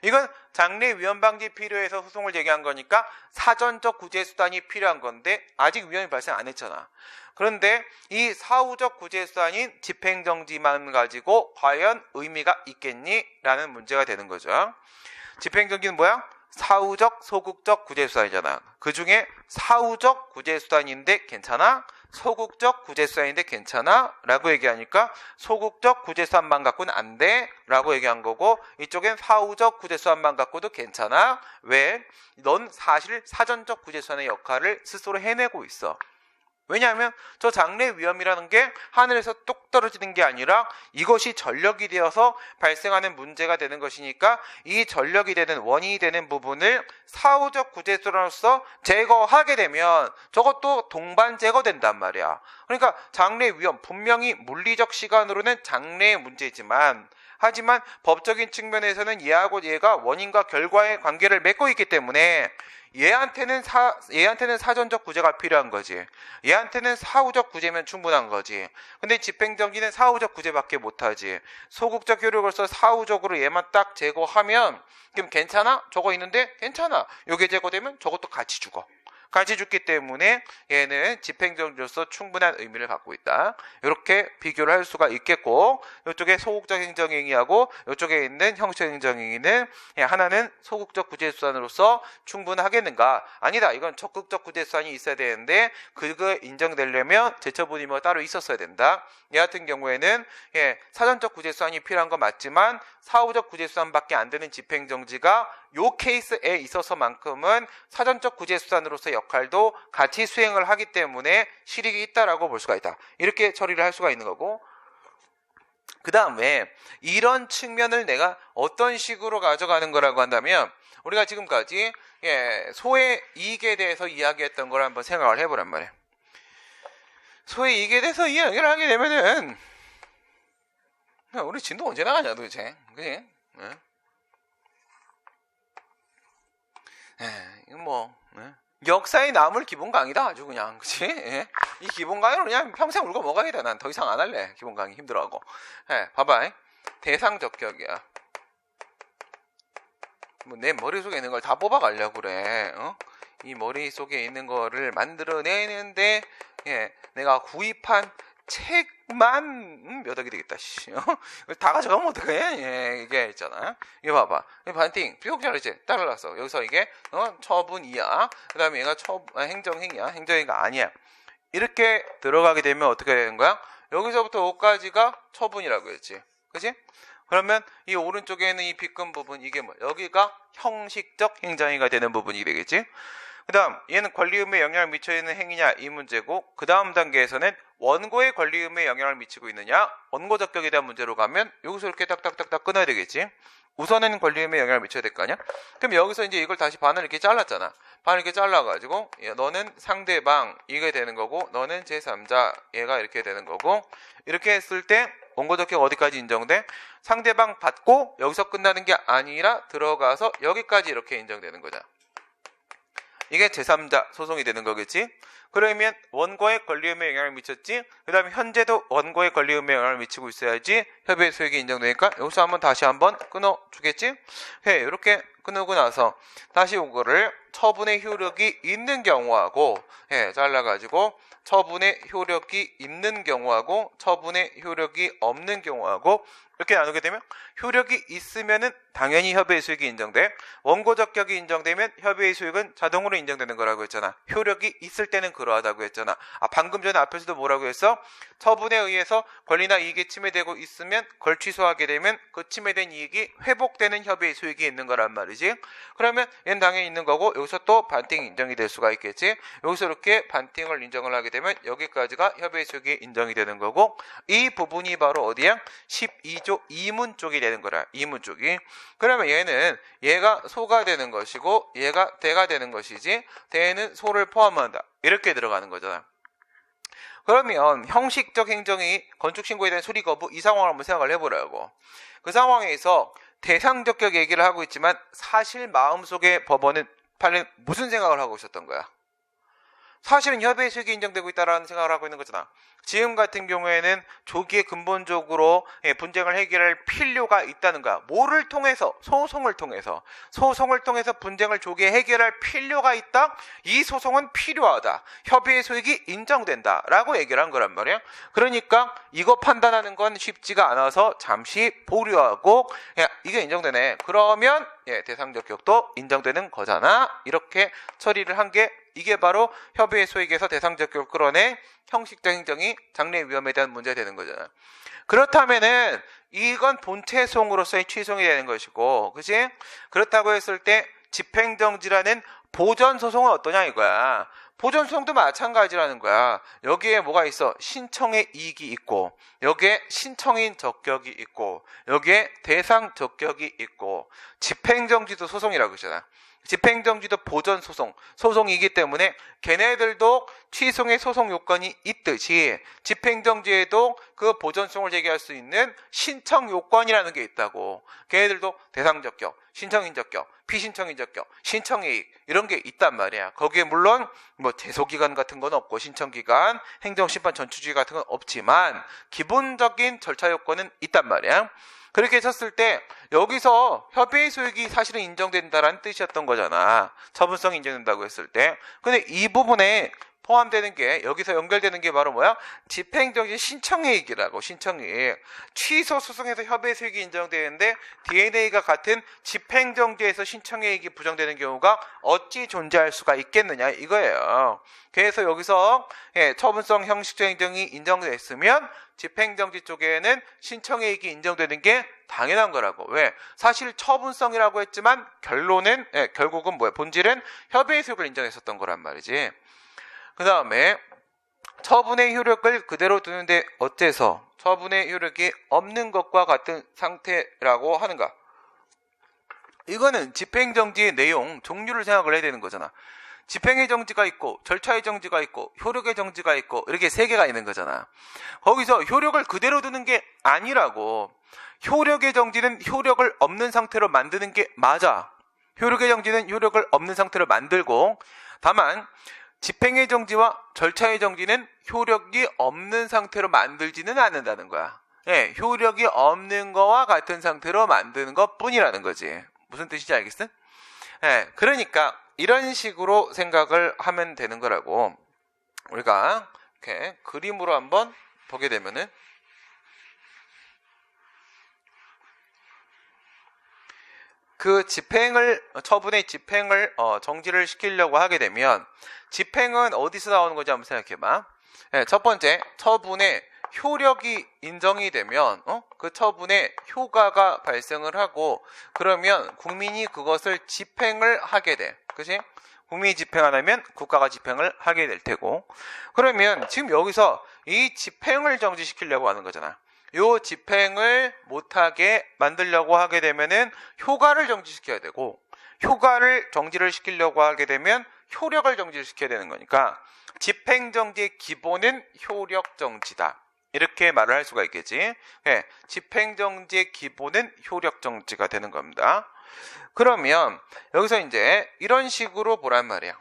이건 장래 위험 방지 필요해서 소송을 제기한 거니까 사전적 구제 수단이 필요한 건데 아직 위험이 발생 안 했잖아. 그런데 이 사후적 구제 수단인 집행정지만 가지고 과연 의미가 있겠니? 라는 문제가 되는 거죠. 집행정지는 뭐야? 사후적, 소극적 구제수단이잖아. 그 중에 사후적 구제수단인데 괜찮아? 소극적 구제수단인데 괜찮아? 라고 얘기하니까 소극적 구제수단만 갖고는 안 돼? 라고 얘기한 거고, 이쪽엔 사후적 구제수단만 갖고도 괜찮아? 왜? 넌 사실 사전적 구제수단의 역할을 스스로 해내고 있어. 왜냐하면 저 장래 위험이라는 게 하늘에서 뚝 떨어지는 게 아니라 이것이 전력이 되어서 발생하는 문제가 되는 것이니까 이 전력이 되는 원인이 되는 부분을 사후적 구제수단으로서 제거하게 되면 저것도 동반 제거된단 말이야. 그러니까 장래 위험, 분명히 물리적 시간으로는 장래의 문제지만 하지만 법적인 측면에서는 얘하고 얘가 원인과 결과의 관계를 맺고 있기 때문에 얘한테는 사전적 구제가 필요한 거지. 얘한테는 사후적 구제면 충분한 거지. 근데 집행정지는 사후적 구제밖에 못하지. 소극적 효력으로서 사후적으로 얘만 딱 제거하면 그럼 괜찮아? 저거 있는데 괜찮아. 요게 제거되면 저것도 같이 죽어. 같이 죽기 때문에 얘는 집행정지로서 충분한 의미를 갖고 있다. 이렇게 비교를 할 수가 있겠고, 이쪽에 소극적 행정행위하고 이쪽에 있는 형식 행정행위는 하나는 소극적 구제수단으로서 충분하겠는가? 아니다. 이건 적극적 구제수단이 있어야 되는데 그거 인정되려면 제처분의무가 따로 있었어야 된다. 얘 같은 경우에는 사전적 구제수단이 필요한 건 맞지만 사후적 구제수단밖에 안 되는 집행정지가 요 케이스에 있어서만큼은 사전적 구제수단으로서 역할도 같이 수행을 하기 때문에 실익이 있다라고 볼 수가 있다. 이렇게 처리를 할 수가 있는 거고, 그 다음에 이런 측면을 내가 어떤 식으로 가져가는 거라고 한다면, 우리가 지금까지 소의 이익에 대해서 이야기했던 걸 한번 생각을 해보란 말이에요. 소의 이익에 대해서 이야기를 하게 되면은 우리 진도 언제 나가냐 도대체, 그지? 이거 뭐 역사에 남을 기본 강의다 아주 그냥, 그치? 이 기본 강의로 그냥 평생 울고 먹어야겠다. 난 더 이상 안 할래. 기본 강의 힘들어하고. 봐봐, 대상적격이야. 뭐 내 머릿속에 있는 걸 다 뽑아가려고 그래. 이 머릿속에 있는 거를 만들어내는데 내가 구입한 책만 몇 억이 되겠다. 다 가져가면 어떡해? 이게 있잖아. 이거 봐봐. 반띵. 비록 잘했지? 따라갔어. 여기서 이게 처분 이야. 그 다음에 얘가 행정행위야. 행정행위가 아니야. 이렇게 들어가게 되면 어떻게 되는 거야? 여기서부터 여기까지가 처분이라고 했지. 그치? 그러면 이 오른쪽에 있는 이 빗금 부분 이게 뭐? 여기가 형식적 행정이가 되는 부분이 되겠지? 그 다음 얘는 권리의무에 영향을 미쳐 있는 행위냐 이 문제고, 그 다음 단계에서는 원고의 권리의무에 영향을 미치고 있느냐 원고 적격에 대한 문제로 가면 여기서 이렇게 딱딱딱딱 끊어야 되겠지. 우선은 권리의무에 영향을 미쳐야 될 거 아니야? 그럼 여기서 이제 이걸 다시 반을 이렇게 잘랐잖아. 반을 이렇게 잘라가지고 너는 상대방 이게 되는 거고, 너는 제3자 얘가 이렇게 되는 거고, 이렇게 했을 때 원고 적격 어디까지 인정돼? 상대방 받고 여기서 끝나는 게 아니라 들어가서 여기까지 이렇게 인정되는 거잖아. 이게 제3자 소송이 되는 거겠지? 그러면 원고의 권리의무에 영향을 미쳤지? 그 다음에 현재도 원고의 권리의무에 영향을 미치고 있어야지 협의의 소액이 인정되니까 여기서 다시 한번 끊어주겠지? 이렇게 끊고 나서 다시 이거를 처분의 효력이 있는 경우하고 잘라가지고 처분의 효력이 있는 경우하고 처분의 효력이 없는 경우하고 이렇게 나누게 되면 효력이 있으면은 당연히 협의의 수익이 인정돼. 원고 적격이 인정되면 협의의 수익은 자동으로 인정되는 거라고 했잖아. 효력이 있을 때는 그러하다고 했잖아. 방금 전에 앞에서도 뭐라고 했어? 처분에 의해서 권리나 이익이 침해되고 있으면 그걸 취소하게 되면 그 침해된 이익이 회복되는 협의의 수익이 있는 거란 말이지. 그러면 얘는 당연히 있는 거고, 여기서 또 반띵 인정이 될 수가 있겠지. 여기서 이렇게 반띵을 인정을 하게 되면 여기까지가 협의의 수익이 인정이 되는 거고, 이 부분이 바로 어디야? 12조 2문 쪽이 되는 거라. 2문 쪽이. 그러면 얘가 소가 되는 것이고 얘가 대가 되는 것이지, 대는 소를 포함한다 이렇게 들어가는 거잖아. 그러면 형식적 행정이 건축신고에 대한 수리 거부, 이 상황을 한번 생각을 해보라고. 그 상황에서 대상적격 얘기를 하고 있지만 사실 마음속에 법원은 무슨 생각을 하고 있었던 거야? 사실은 협의의 수익이 인정되고 있다는 생각을 하고 있는 거잖아. 지금 같은 경우에는 조기에 근본적으로 분쟁을 해결할 필요가 있다는 거야. 뭐를 통해서? 소송을 통해서 분쟁을 조기에 해결할 필요가 있다? 이 소송은 필요하다. 협의의 수익이 인정된다 라고 얘기를 한 거란 말이야. 그러니까 이거 판단하는 건 쉽지가 않아서 잠시 보류하고, 이게 인정되네. 그러면 대상적격도 인정되는 거잖아. 이렇게 처리를 한 게, 이게 바로 협의의 소익에서 대상적격을 끌어내 형식적 행정이 장래 위험에 대한 문제가 되는 거잖아. 그렇다면은 이건 본체 소송으로서의 취소이 되는 것이고, 그치? 그렇다고 했을 때 집행정지라는 보전 소송은 어떠냐 이거야. 보전 소송도 마찬가지라는 거야. 여기에 뭐가 있어? 신청의 이익이 있고, 여기에 신청인 적격이 있고, 여기에 대상 적격이 있고, 집행정지도 소송이라고 그러잖아. 집행정지도 보전 소송이기 때문에 걔네들도 취소의 소송 요건이 있듯이 집행정지에도 그 보전소송을 제기할 수 있는 신청 요건이라는 게 있다고. 걔네들도 대상적격, 신청인적격, 피신청인적격, 신청이익 이런 게 있단 말이야. 거기에 물론 뭐 제소기간 같은 건 없고, 신청기간, 행정심판 전추주의 같은 건 없지만 기본적인 절차 요건은 있단 말이야. 그렇게 했었을 때 여기서 협의의 소익이 사실은 인정된다라는 뜻이었던 거잖아. 처분성이 인정된다고 했을 때. 근데 이 부분에 포함되는 게, 여기서 연결되는 게 바로 뭐야? 집행정지 신청이익이라고. 신청이익. 취소 소송에서 협의의 소익이 인정되는데 DNA가 같은 집행정지에서 신청이익이 부정되는 경우가 어찌 존재할 수가 있겠느냐 이거예요. 그래서 여기서 처분성 형식적 행정이 인정됐으면 집행정지 쪽에는 신청이익이 인정되는 게 당연한 거라고. 왜? 사실 처분성이라고 했지만 결국은 뭐야? 본질은 협의의 소익을 인정했었던 거란 말이지. 그 다음에 처분의 효력을 그대로 두는데 어째서 처분의 효력이 없는 것과 같은 상태라고 하는가? 이거는 집행정지의 내용, 종류를 생각을 해야 되는 거잖아. 집행의 정지가 있고, 절차의 정지가 있고, 효력의 정지가 있고, 이렇게 세 개가 있는 거잖아. 거기서 효력을 그대로 두는 게 아니라고. 효력의 정지는 효력을 없는 상태로 만드는 게 맞아. 효력의 정지는 효력을 없는 상태로 만들고, 다만 집행의 정지와 절차의 정지는 효력이 없는 상태로 만들지는 않는다는 거야. 효력이 없는 거와 같은 상태로 만드는 것 뿐이라는 거지. 무슨 뜻인지 알겠어? 그러니까 이런 식으로 생각을 하면 되는 거라고. 우리가 이렇게 그림으로 한번 보게 되면은, 그 처분의 집행을 정지를 시키려고 하게 되면, 집행은 어디서 나오는 건지 한번 생각해봐. 첫 번째, 처분의 효력이 인정이 되면 그 처분에 효과가 발생을 하고 그러면 국민이 그것을 집행을 하게 돼. 그치? 국민이 집행 안 하면 국가가 집행을 하게 될 테고 그러면 지금 여기서 이 집행을 정지시키려고 하는 거잖아. 요 집행을 못하게 만들려고 하게 되면은 효과를 정지시켜야 되고 효과를 정지를 시키려고 하게 되면 효력을 정지를 시켜야 되는 거니까 집행정지의 기본은 효력정지다. 이렇게 말을 할 수가 있겠지. 네, 집행정지의 기본은 효력정지가 되는 겁니다. 그러면 여기서 이제 이런 식으로 보란 말이야.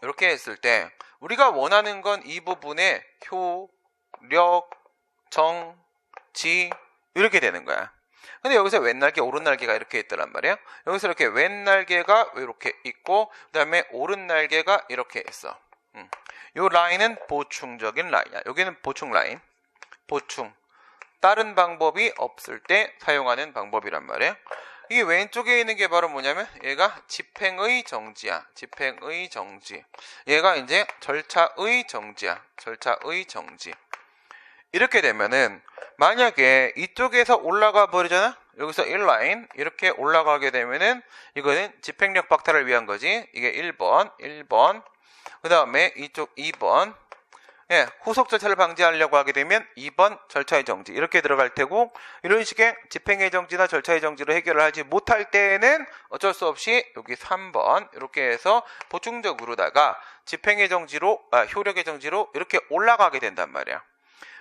이렇게 했을 때 우리가 원하는 건 이 부분에 효력, 정지 이렇게 되는 거야. 근데 여기서 왼날개, 오른날개가 이렇게 있더란 말이야. 여기서 이렇게 왼날개가 이렇게 있고 그 다음에 오른날개가 이렇게 있어. 요 라인은 보충적인 라인이야. 여기는 보충 라인. 보충. 다른 방법이 없을 때 사용하는 방법이란 말이야. 이게 왼쪽에 있는 게 바로 뭐냐면 얘가 집행의 정지야. 집행의 정지. 얘가 이제 절차의 정지야. 절차의 정지. 이렇게 되면은 만약에 이쪽에서 올라가 버리잖아. 여기서 1라인 이렇게 올라가게 되면은 이거는 집행력 박탈을 위한 거지. 이게 1번 그 다음에 이쪽 2번 예, 후속 절차를 방지하려고 하게 되면 2번 절차의 정지 이렇게 들어갈 테고 이런 식의 집행의 정지나 절차의 정지로 해결을 하지 못할 때에는 어쩔 수 없이 여기 3번 이렇게 해서 보충적으로다가 집행의 정지로 효력의 정지로 이렇게 올라가게 된단 말이야.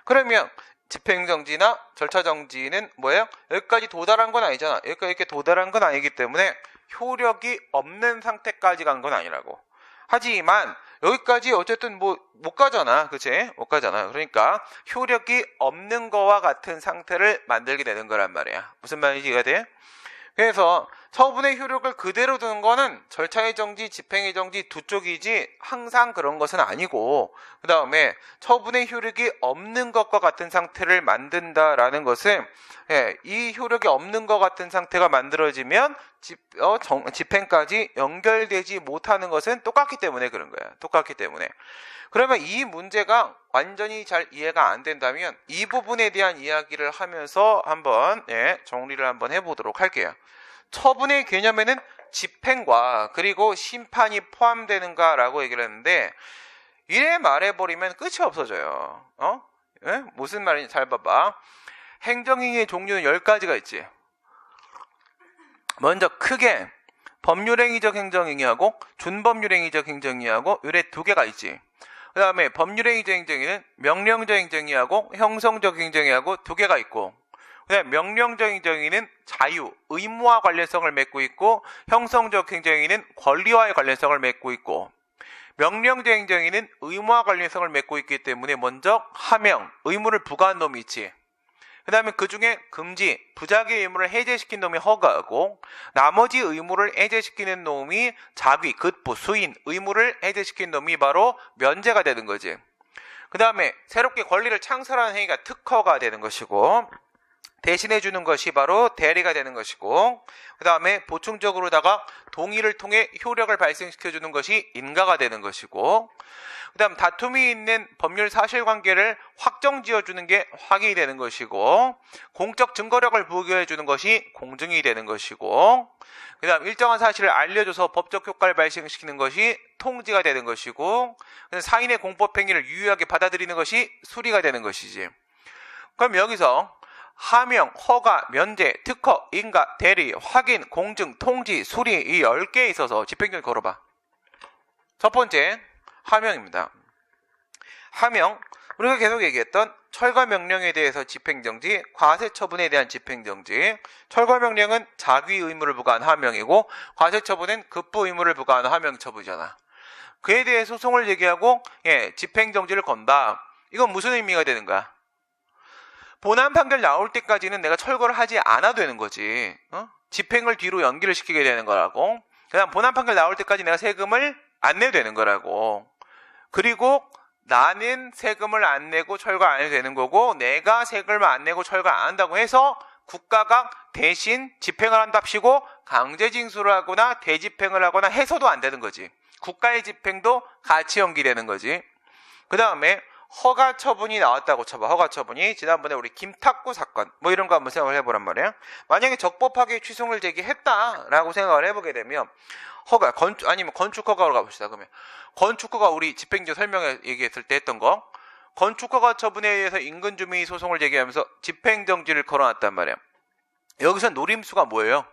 그러면 집행정지나 절차정지는 뭐예요? 여기까지 도달한 건 아니잖아. 여기까지 이렇게 도달한 건 아니기 때문에 효력이 없는 상태까지 간 건 아니라고. 하지만 여기까지 어쨌든 뭐 못 가잖아. 그치? 못 가잖아. 그러니까 효력이 없는 거와 같은 상태를 만들게 되는 거란 말이야. 무슨 말인지 이해가 돼? 그래서 처분의 효력을 그대로 두는 거는 절차의 정지, 집행의 정지 두 쪽이지 항상 그런 것은 아니고 그 다음에 처분의 효력이 없는 것과 같은 상태를 만든다라는 것은 이 효력이 없는 것 같은 상태가 만들어지면 집행까지 연결되지 못하는 것은 똑같기 때문에 그런 거야. 똑같기 때문에. 그러면 이 문제가 완전히 잘 이해가 안 된다면 이 부분에 대한 이야기를 하면서 한번 정리를 한번 해보도록 할게요. 처분의 개념에는 집행과 그리고 심판이 포함되는가라고 얘기를 했는데 이래 말해버리면 끝이 없어져요. 무슨 말인지 잘 봐봐. 행정행위의 종류는 10가지가 있지. 먼저 크게 법률행위적 행정행위하고 준법률행위적 행정행위하고 요래 두 개가 있지. 그 다음에 법률행위적 행정행위는 명령적 행정행위하고 형성적 행정행위하고 두 개가 있고 그 다음에 명령적 행정행위는 자유, 의무와 관련성을 맺고 있고 형성적 행정행위는 권리와의 관련성을 맺고 있고 명령적 행정행위는 의무와 관련성을 맺고 있기 때문에 먼저 하명, 의무를 부과한 놈이 있지. 그 다음에 그 중에 금지, 부작위 의무를 해제시킨 놈이 허가하고 나머지 의무를 해제시키는 놈이 자귀, 급부, 수인, 의무를 해제시킨 놈이 바로 면제가 되는 거지. 그 다음에 새롭게 권리를 창설하는 행위가 특허가 되는 것이고 대신해 주는 것이 바로 대리가 되는 것이고 그 다음에 보충적으로다가 동의를 통해 효력을 발생시켜 주는 것이 인가가 되는 것이고 그 다음 다툼이 있는 법률 사실관계를 확정지어 주는 게 확인이 되는 것이고 공적 증거력을 부여해 주는 것이 공증이 되는 것이고 그 다음 일정한 사실을 알려줘서 법적 효과를 발생시키는 것이 통지가 되는 것이고 사인의 공법행위를 유효하게 받아들이는 것이 수리가 되는 것이지. 그럼 여기서 하명, 허가, 면제, 특허, 인가, 대리, 확인, 공증, 통지, 수리 이 10개에 있어서 집행정지 걸어봐. 첫 번째 하명입니다. 하명, 우리가 계속 얘기했던 철거명령에 대해서 집행정지, 과세처분에 대한 집행정지. 철거명령은 자귀 의무를 부과한 하명이고 과세처분은 급부 의무를 부과한 하명처분이잖아. 그에 대해 소송을 제기하고 집행정지를 건다. 이건 무슨 의미가 되는 거야? 본안 판결 나올 때까지는 내가 철거를 하지 않아도 되는 거지. 집행을 뒤로 연기를 시키게 되는 거라고. 그 다음 본안 판결 나올 때까지 내가 세금을 안 내도 되는 거라고. 그리고 나는 세금을 안 내고 철거 안 해도 되는 거고 내가 세금을 안 내고 철거 안 한다고 해서 국가가 대신 집행을 한답시고 강제징수를 하거나 대집행을 하거나 해서도 안 되는 거지. 국가의 집행도 같이 연기되는 거지. 그 다음에 허가 처분이 나왔다고 쳐봐. 허가 처분이 지난번에 우리 김탁구 사건 뭐 이런 거 한번 생각을 해보란 말이야. 만약에 적법하게 취소를 제기했다라고 생각을 해보게 되면 허가 아니면 건축 허가로 가봅시다. 그러면 건축 허가 우리 집행조 설명에 얘기했을 때 했던 거 건축 허가 처분에 의해서 인근 주민이 소송을 제기하면서 집행정지를 걸어놨단 말이야. 여기서 노림수가 뭐예요?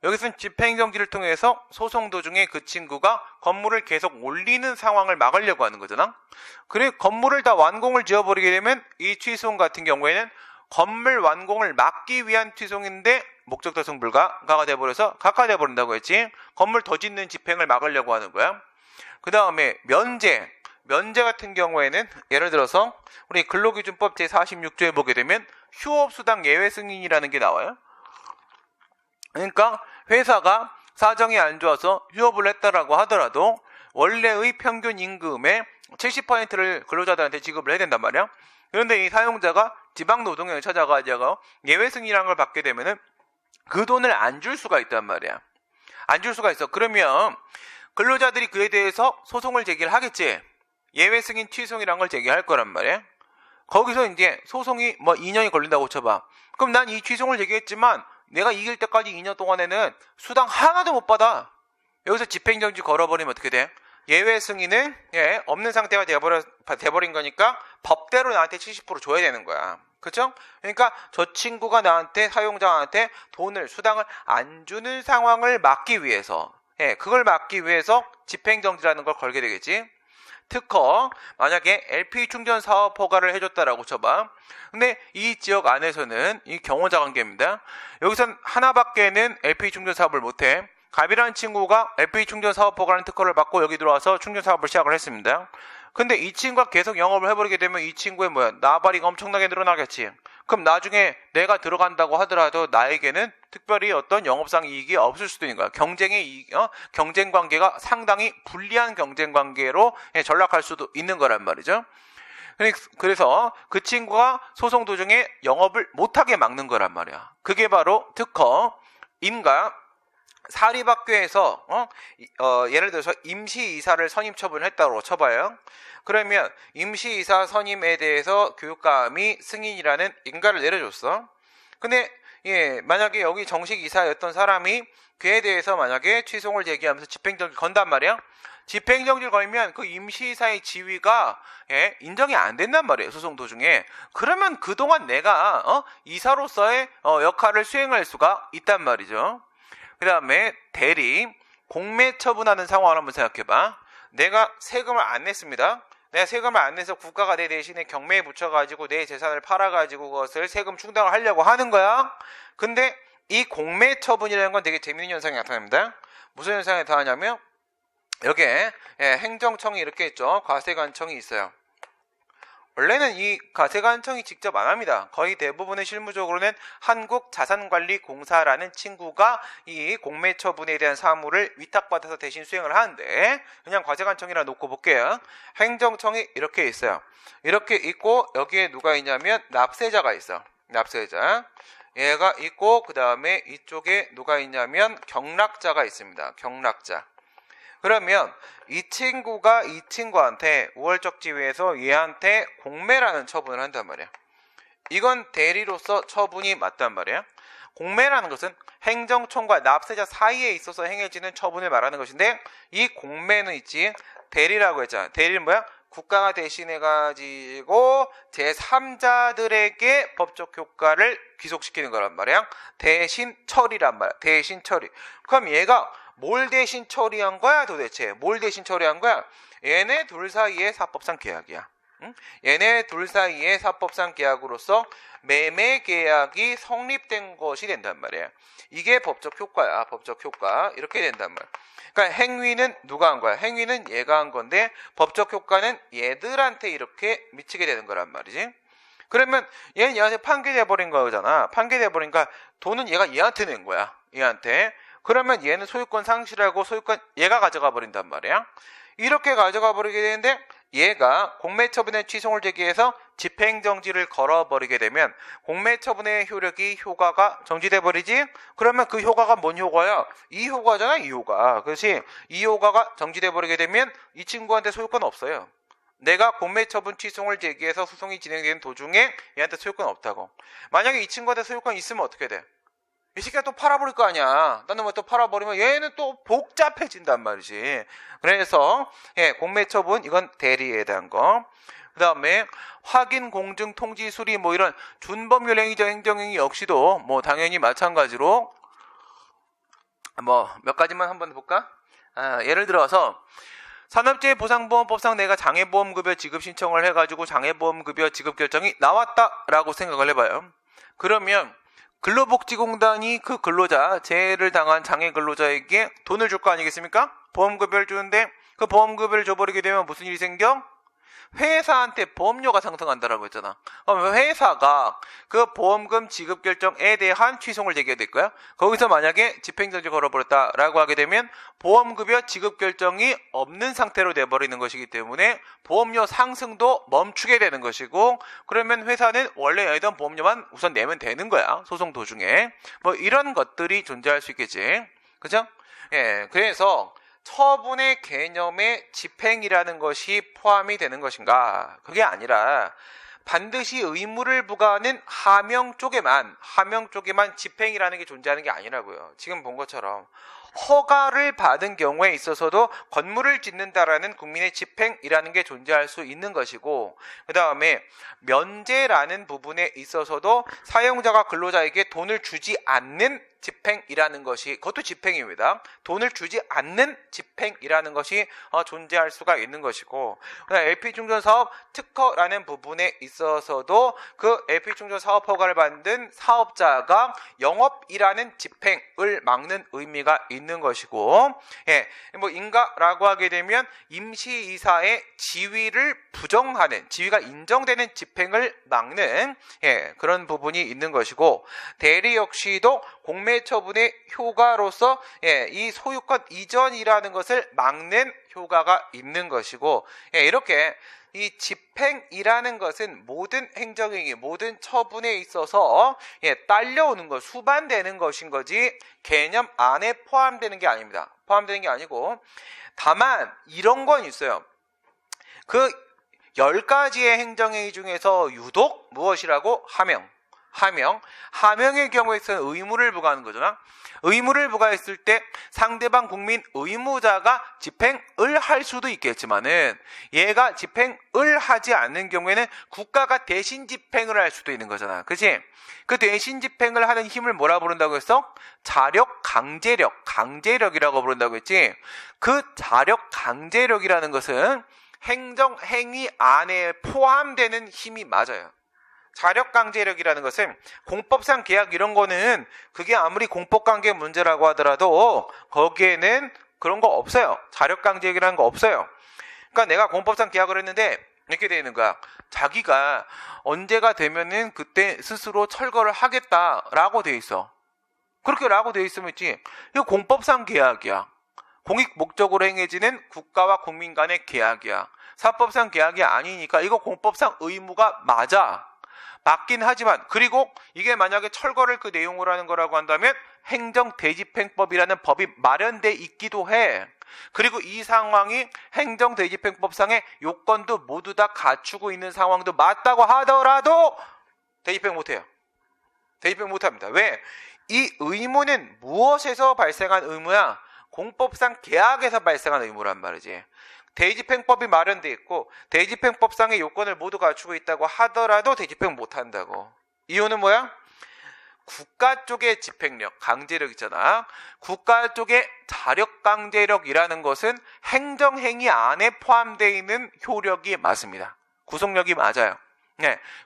여기서는 집행정지를 통해서 소송 도중에 그 친구가 건물을 계속 올리는 상황을 막으려고 하는 거잖아. 그래 건물을 다 완공을 지어버리게 되면 이 취소송 같은 경우에는 건물 완공을 막기 위한 취소인데 목적 달성 불가가 돼버려서 각하돼버린다고 했지. 건물 더 짓는 집행을 막으려고 하는 거야. 그 다음에 면제 같은 경우에는 예를 들어서 우리 근로기준법 제46조에 보게 되면 휴업수당 예외 승인이라는 게 나와요. 그러니까 회사가 사정이 안 좋아서 휴업을 했다라고 하더라도 원래의 평균 임금의 70%를 근로자들한테 지급을 해야 된단 말이야. 그런데 이 사용자가 지방노동위를 찾아가지고 예외 승인이라는 걸 받게 되면은 그 돈을 안 줄 수가 있단 말이야. 안 줄 수가 있어. 그러면 근로자들이 그에 대해서 소송을 제기를 하겠지. 예외 승인 취소이란 걸 제기할 거란 말이야. 거기서 이제 소송이 뭐 2년이 걸린다고 쳐봐. 그럼 난 이 취소를 제기했지만 내가 이길 때까지 2년 동안에는 수당 하나도 못 받아. 여기서 집행정지 걸어버리면 어떻게 돼? 예외 승인은 없는 상태가 돼버린 거니까 법대로 나한테 70% 줘야 되는 거야. 그쵸? 그러니까 저 친구가 나한테 사용자한테 수당을 안 주는 상황을 막기 위해서 그걸 막기 위해서 집행정지라는 걸 걸게 되겠지. 특허 만약에 LP 충전 사업 허가를 해줬다라고 쳐봐. 근데 이 지역 안에서는 이 경호자 관계입니다. 여기선 하나밖에는 LP 충전 사업을 못해. 갑이라는 친구가 LP 충전 사업 허가라는 특허를 받고 여기 들어와서 충전 사업을 시작을 했습니다. 근데 이 친구가 계속 영업을 해버리게 되면 이 친구의 나발이가 엄청나게 늘어나겠지. 그럼 나중에 내가 들어간다고 하더라도 나에게는 특별히 어떤 영업상 이익이 없을 수도 있는 거야. 경쟁 관계가 상당히 불리한 경쟁 관계로 전락할 수도 있는 거란 말이죠. 그래서 그 친구가 소송 도중에 영업을 못하게 막는 거란 말이야. 그게 바로 특허인가 사립학교에서 예를 들어서 임시이사를 선임 처분을 했다고 쳐봐요. 그러면 임시이사 선임에 대해서 교육감이 승인이라는 인가를 내려줬어. 근데 만약에 여기 정식 이사였던 사람이 그에 대해서 만약에 취소를 제기하면서 집행정지를 건단 말이야. 집행정지를 걸면 그 임시이사의 지위가 인정이 안 된단 말이에요. 소송 도중에. 그러면 그동안 내가 이사로서의 역할을 수행할 수가 있단 말이죠. 그 다음에 대리, 공매 처분하는 상황을 한번 생각해봐. 내가 세금을 안 냈습니다. 내가 세금을 안 내서 국가가 내 대신에 경매에 붙여가지고 내 재산을 팔아가지고 그것을 세금 충당을 하려고 하는 거야. 근데 이 공매 처분이라는 건 되게 재밌는 현상이 나타납니다. 무슨 현상이 나타나냐면 여기에 행정청이 이렇게 있죠. 과세관청이 있어요. 원래는 이 과세관청이 직접 안 합니다. 거의 대부분의 실무적으로는 한국자산관리공사라는 친구가 이 공매 처분에 대한 사무를 위탁받아서 대신 수행을 하는데 그냥 과세관청이라 놓고 볼게요. 행정청이 이렇게 있어요. 이렇게 있고 여기에 누가 있냐면 납세자가 있어. 납세자. 얘가 있고 그 다음에 이쪽에 누가 있냐면 경락자가 있습니다. 경락자. 그러면 이 친구가 이 친구한테 우월적 지위에서 얘한테 공매라는 처분을 한단 말이야. 이건 대리로서 처분이 맞단 말이야. 공매라는 것은 행정청과 납세자 사이에 있어서 행해지는 처분을 말하는 것인데 이 공매는 있지. 대리라고 했잖아. 대리는 뭐야? 국가가 대신해가지고 제3자들에게 법적 효과를 귀속시키는 거란 말이야. 대신 처리란 말이야. 대신 처리. 그럼 얘가 뭘 대신 처리한 거야 도대체? 뭘 대신 처리한 거야? 얘네 둘 사이의 사법상 계약이야. 응? 얘네 둘 사이의 사법상 계약으로서 매매 계약이 성립된 것이 된단 말이야. 이게 법적 효과야. 법적 효과. 이렇게 된단 말이야. 그러니까 행위는 누가 한 거야? 행위는 얘가 한 건데 법적 효과는 얘들한테 이렇게 미치게 되는 거란 말이지. 그러면 얘는 얘한테 판결돼버린 거잖아. 판결돼버리니까 돈은 얘가 얘한테 낸 거야. 얘한테. 그러면 얘는 소유권 상실하고 소유권 얘가 가져가 버린단 말이야. 이렇게 가져가 버리게 되는데 얘가 공매처분의 취소를 제기해서 집행정지를 걸어버리게 되면 공매처분의 효과가 정지돼 버리지. 그러면 그 효과가 뭔 효과야? 이 효과잖아. 이 효과. 그렇지? 이 효과가 정지돼 버리게 되면 이 친구한테 소유권 없어요. 내가 공매처분 취소를 제기해서 소송이 진행되는 도중에 얘한테 소유권 없다고. 만약에 이 친구한테 소유권 있으면 어떻게 돼? 이 새끼가 또 팔아버릴 거 아니야. 딴 놈을 또 팔아버리면 얘는 또 복잡해진단 말이지. 그래서 공매처분 이건 대리에 대한 거. 그 다음에 확인, 공증, 통지, 수리 뭐 이런 준법률 행위적 행정행위 역시도 뭐 당연히 마찬가지로 뭐 몇 가지만 한번 볼까? 예를 들어서 산업재해보상보험법상 내가 장애보험급여 지급 신청을 해가지고 장애보험급여 지급 결정이 나왔다라고 생각을 해봐요. 그러면 근로복지공단이 그 근로자, 재해를 당한 장애 근로자에게 돈을 줄 거 아니겠습니까? 보험급여를 주는데 그 보험급여를 줘버리게 되면 무슨 일이 생겨? 회사한테 보험료가 상승한다라고 했잖아. 그럼 회사가 그 보험금 지급 결정에 대한 취소를 제기해야 될 거야. 거기서 만약에 집행정지 걸어버렸다라고 하게 되면 보험급여 지급 결정이 없는 상태로 돼버리는 것이기 때문에 보험료 상승도 멈추게 되는 것이고, 그러면 회사는 원래 내던 보험료만 우선 내면 되는 거야. 소송 도중에. 뭐 이런 것들이 존재할 수 있겠지. 그죠? 그래서 처분의 개념에 집행이라는 것이 포함이 되는 것인가? 그게 아니라 반드시 의무를 부과하는 하명 쪽에만 집행이라는 게 존재하는 게 아니라고요. 지금 본 것처럼 허가를 받은 경우에 있어서도 건물을 짓는다라는 국민의 집행이라는 게 존재할 수 있는 것이고, 그 다음에 면제라는 부분에 있어서도 사용자가 근로자에게 돈을 주지 않는 집행이라는 것이, 그것도 집행입니다. 돈을 주지 않는 집행이라는 것이 존재할 수가 있는 것이고, LP충전사업 특허라는 부분에 있어서도 그 LP충전 사업 허가를 받은 사업자가 영업이라는 집행을 막는 의미가 있는 것이고, 뭐 인가라고 하게 되면 임시이사의 지위를 부정하는, 지위가 인정되는 집행을 막는 그런 부분이 있는 것이고, 대리 역시도 공매처분의 효과로서 이 소유권 이전이라는 것을 막는 효과가 있는 것이고, 이렇게 이 집행이라는 것은 모든 행정행위, 모든 처분에 있어서 딸려오는 것, 수반되는 것인 거지 개념 안에 포함되는 게 아닙니다. 포함되는 게 아니고, 다만 이런 건 있어요. 그 10가지의 행정행위 중에서 유독 무엇이라고? 하명의 경우에서는 의무를 부과하는 거잖아. 의무를 부과했을 때 상대방 국민 의무자가 집행을 할 수도 있겠지만은 얘가 집행을 하지 않는 경우에는 국가가 대신 집행을 할 수도 있는 거잖아. 그치? 그 대신 집행을 하는 힘을 뭐라 부른다고 했어? 자력, 강제력이라고 부른다고 했지. 그 자력, 강제력이라는 것은 행정행위 안에 포함되는 힘이 맞아요. 자력강제력이라는 것은 공법상 계약 이런 거는 그게 아무리 공법관계 문제라고 하더라도 거기에는 그런 거 없어요. 자력강제력이라는 거 없어요. 그러니까 내가 공법상 계약을 했는데 이렇게 되어 있는 거야. 자기가 언제가 되면은 그때 스스로 철거를 하겠다라고 되어 있어. 그렇게 라고 되어 있으면 있지. 이거 공법상 계약이야. 공익 목적으로 행해지는 국가와 국민 간의 계약이야. 사법상 계약이 아니니까 이거 공법상 의무가 맞긴 하지만, 그리고 이게 만약에 철거를 그 내용으로 하는 거라고 한다면 행정대집행법이라는 법이 마련돼 있기도 해. 그리고 이 상황이 행정대집행법상의 요건도 모두 다 갖추고 있는 상황도 맞다고 하더라도 대집행 못해요. 대집행 못합니다. 왜? 이 의무는 무엇에서 발생한 의무야? 공법상 계약에서 발생한 의무란 말이지. 대집행법이 마련되어 있고 대집행법상의 요건을 모두 갖추고 있다고 하더라도 대집행 못한다고. 이유는 뭐야? 국가 쪽의 집행력, 강제력 있잖아. 국가 쪽의 자력 강제력이라는 것은 행정행위 안에 포함되어 있는 효력이 맞습니다. 구속력이 맞아요.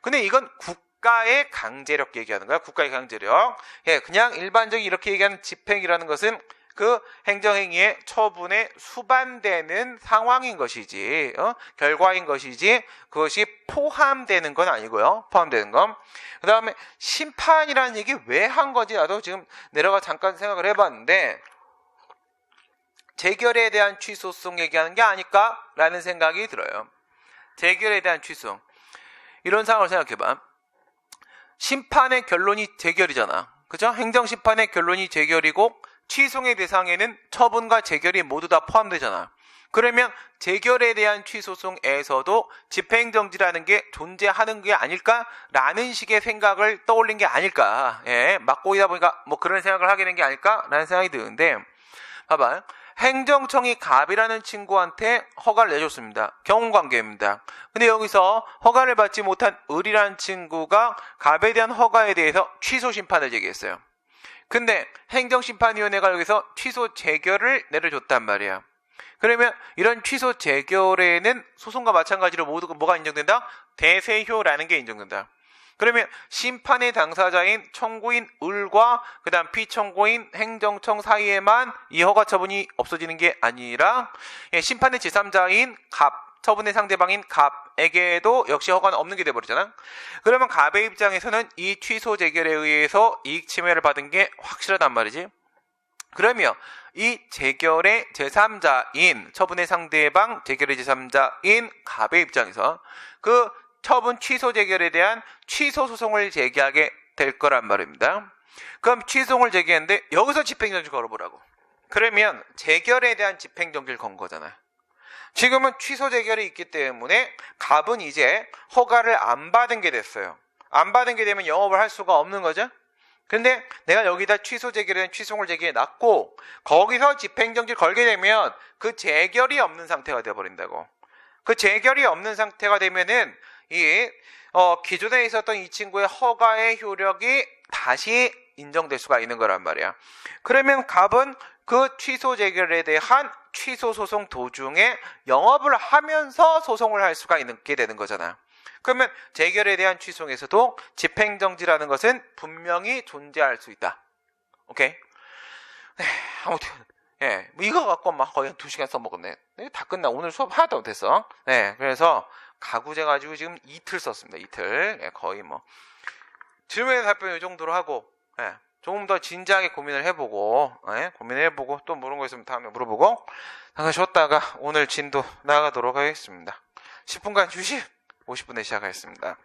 근데 이건 국가의 강제력 얘기하는 거야. 국가의 강제력. 그냥 일반적인 이렇게 얘기하는 집행이라는 것은 그 행정행위의 처분에 수반되는 상황인 것이지, 결과인 것이지, 그것이 포함되는 건 아니고요. 포함되는 건. 그 다음에 심판이라는 얘기 왜 한 거지? 나도 지금 내려가 잠깐 생각을 해봤는데, 재결에 대한 취소송 얘기하는 게 아닐까라는 생각이 들어요. 재결에 대한 취소. 이런 상황을 생각해봐. 심판의 결론이 재결이잖아. 그죠? 행정심판의 결론이 재결이고 취소의 대상에는 처분과 재결이 모두 다 포함되잖아. 그러면 재결에 대한 취소송에서도 집행정지라는 게 존재하는 게 아닐까라는 식의 생각을 떠올린 게 아닐까. 예, 막고이다 보니까 뭐 그런 생각을 하게 된 게 아닐까라는 생각이 드는데, 봐봐. 행정청이 갑이라는 친구한테 허가를 내줬습니다. 경험관계입니다. 근데 여기서 허가를 받지 못한 을이라는 친구가 갑에 대한 허가에 대해서 취소 심판을 제기했어요. 근데 행정심판위원회가 여기서 취소 재결을 내려줬단 말이야. 그러면 이런 취소 재결에는 소송과 마찬가지로 모두 뭐가 인정된다? 대세효라는 게 인정된다. 그러면 심판의 당사자인 청구인 을과 그 다음 피청구인 행정청 사이에만 이 허가 처분이 없어지는 게 아니라 심판의 제3자인 갑, 처분의 상대방인 갑에게도 역시 허가는 없는 게 돼버리잖아. 그러면 갑의 입장에서는 이 취소 재결에 의해서 이익 침해를 받은 게 확실하단 말이지. 그러면 이 재결의 제3자인 처분의 상대방 재결의 제3자인 갑의 입장에서 그 처분 취소 재결에 대한 취소 소송을 제기하게 될 거란 말입니다. 그럼 취소를 제기했는데 여기서 집행정지 걸어보라고. 그러면 재결에 대한 집행정지를 건 거잖아요. 지금은 취소 재결이 있기 때문에 갑은 이제 허가를 안 받은 게 됐어요. 안 받은 게 되면 영업을 할 수가 없는 거죠. 근데 내가 여기다 취소 재결에 대한 취소를 제기해 놨고 거기서 집행정지를 걸게 되면 그 재결이 없는 상태가 되어버린다고. 그 재결이 없는 상태가 되면은 기존에 있었던 이 친구의 허가의 효력이 다시 인정될 수가 있는 거란 말이야. 그러면 갑은 그 취소 재결에 대한 취소 소송 도중에 영업을 하면서 소송을 할 수가 있게 되는 거잖아. 그러면 재결에 대한 취소에서도 집행정지라는 것은 분명히 존재할 수 있다. 오케이? 네, 아무튼 이거 갖고 막 거의 한 2시간 써먹었네. 다 끝나. 오늘 수업 하나도 못했어. 네, 그래서 가구제 가지고 지금 이틀 썼습니다. 이틀. 거의 뭐 질문에 답변 이 정도로 하고 조금 더 진지하게 고민을 해보고 또 모르는 거 있으면 다음에 물어보고 잠깐 쉬었다가 오늘 진도 나가도록 하겠습니다. 10분간 휴식, 50분에 시작하겠습니다.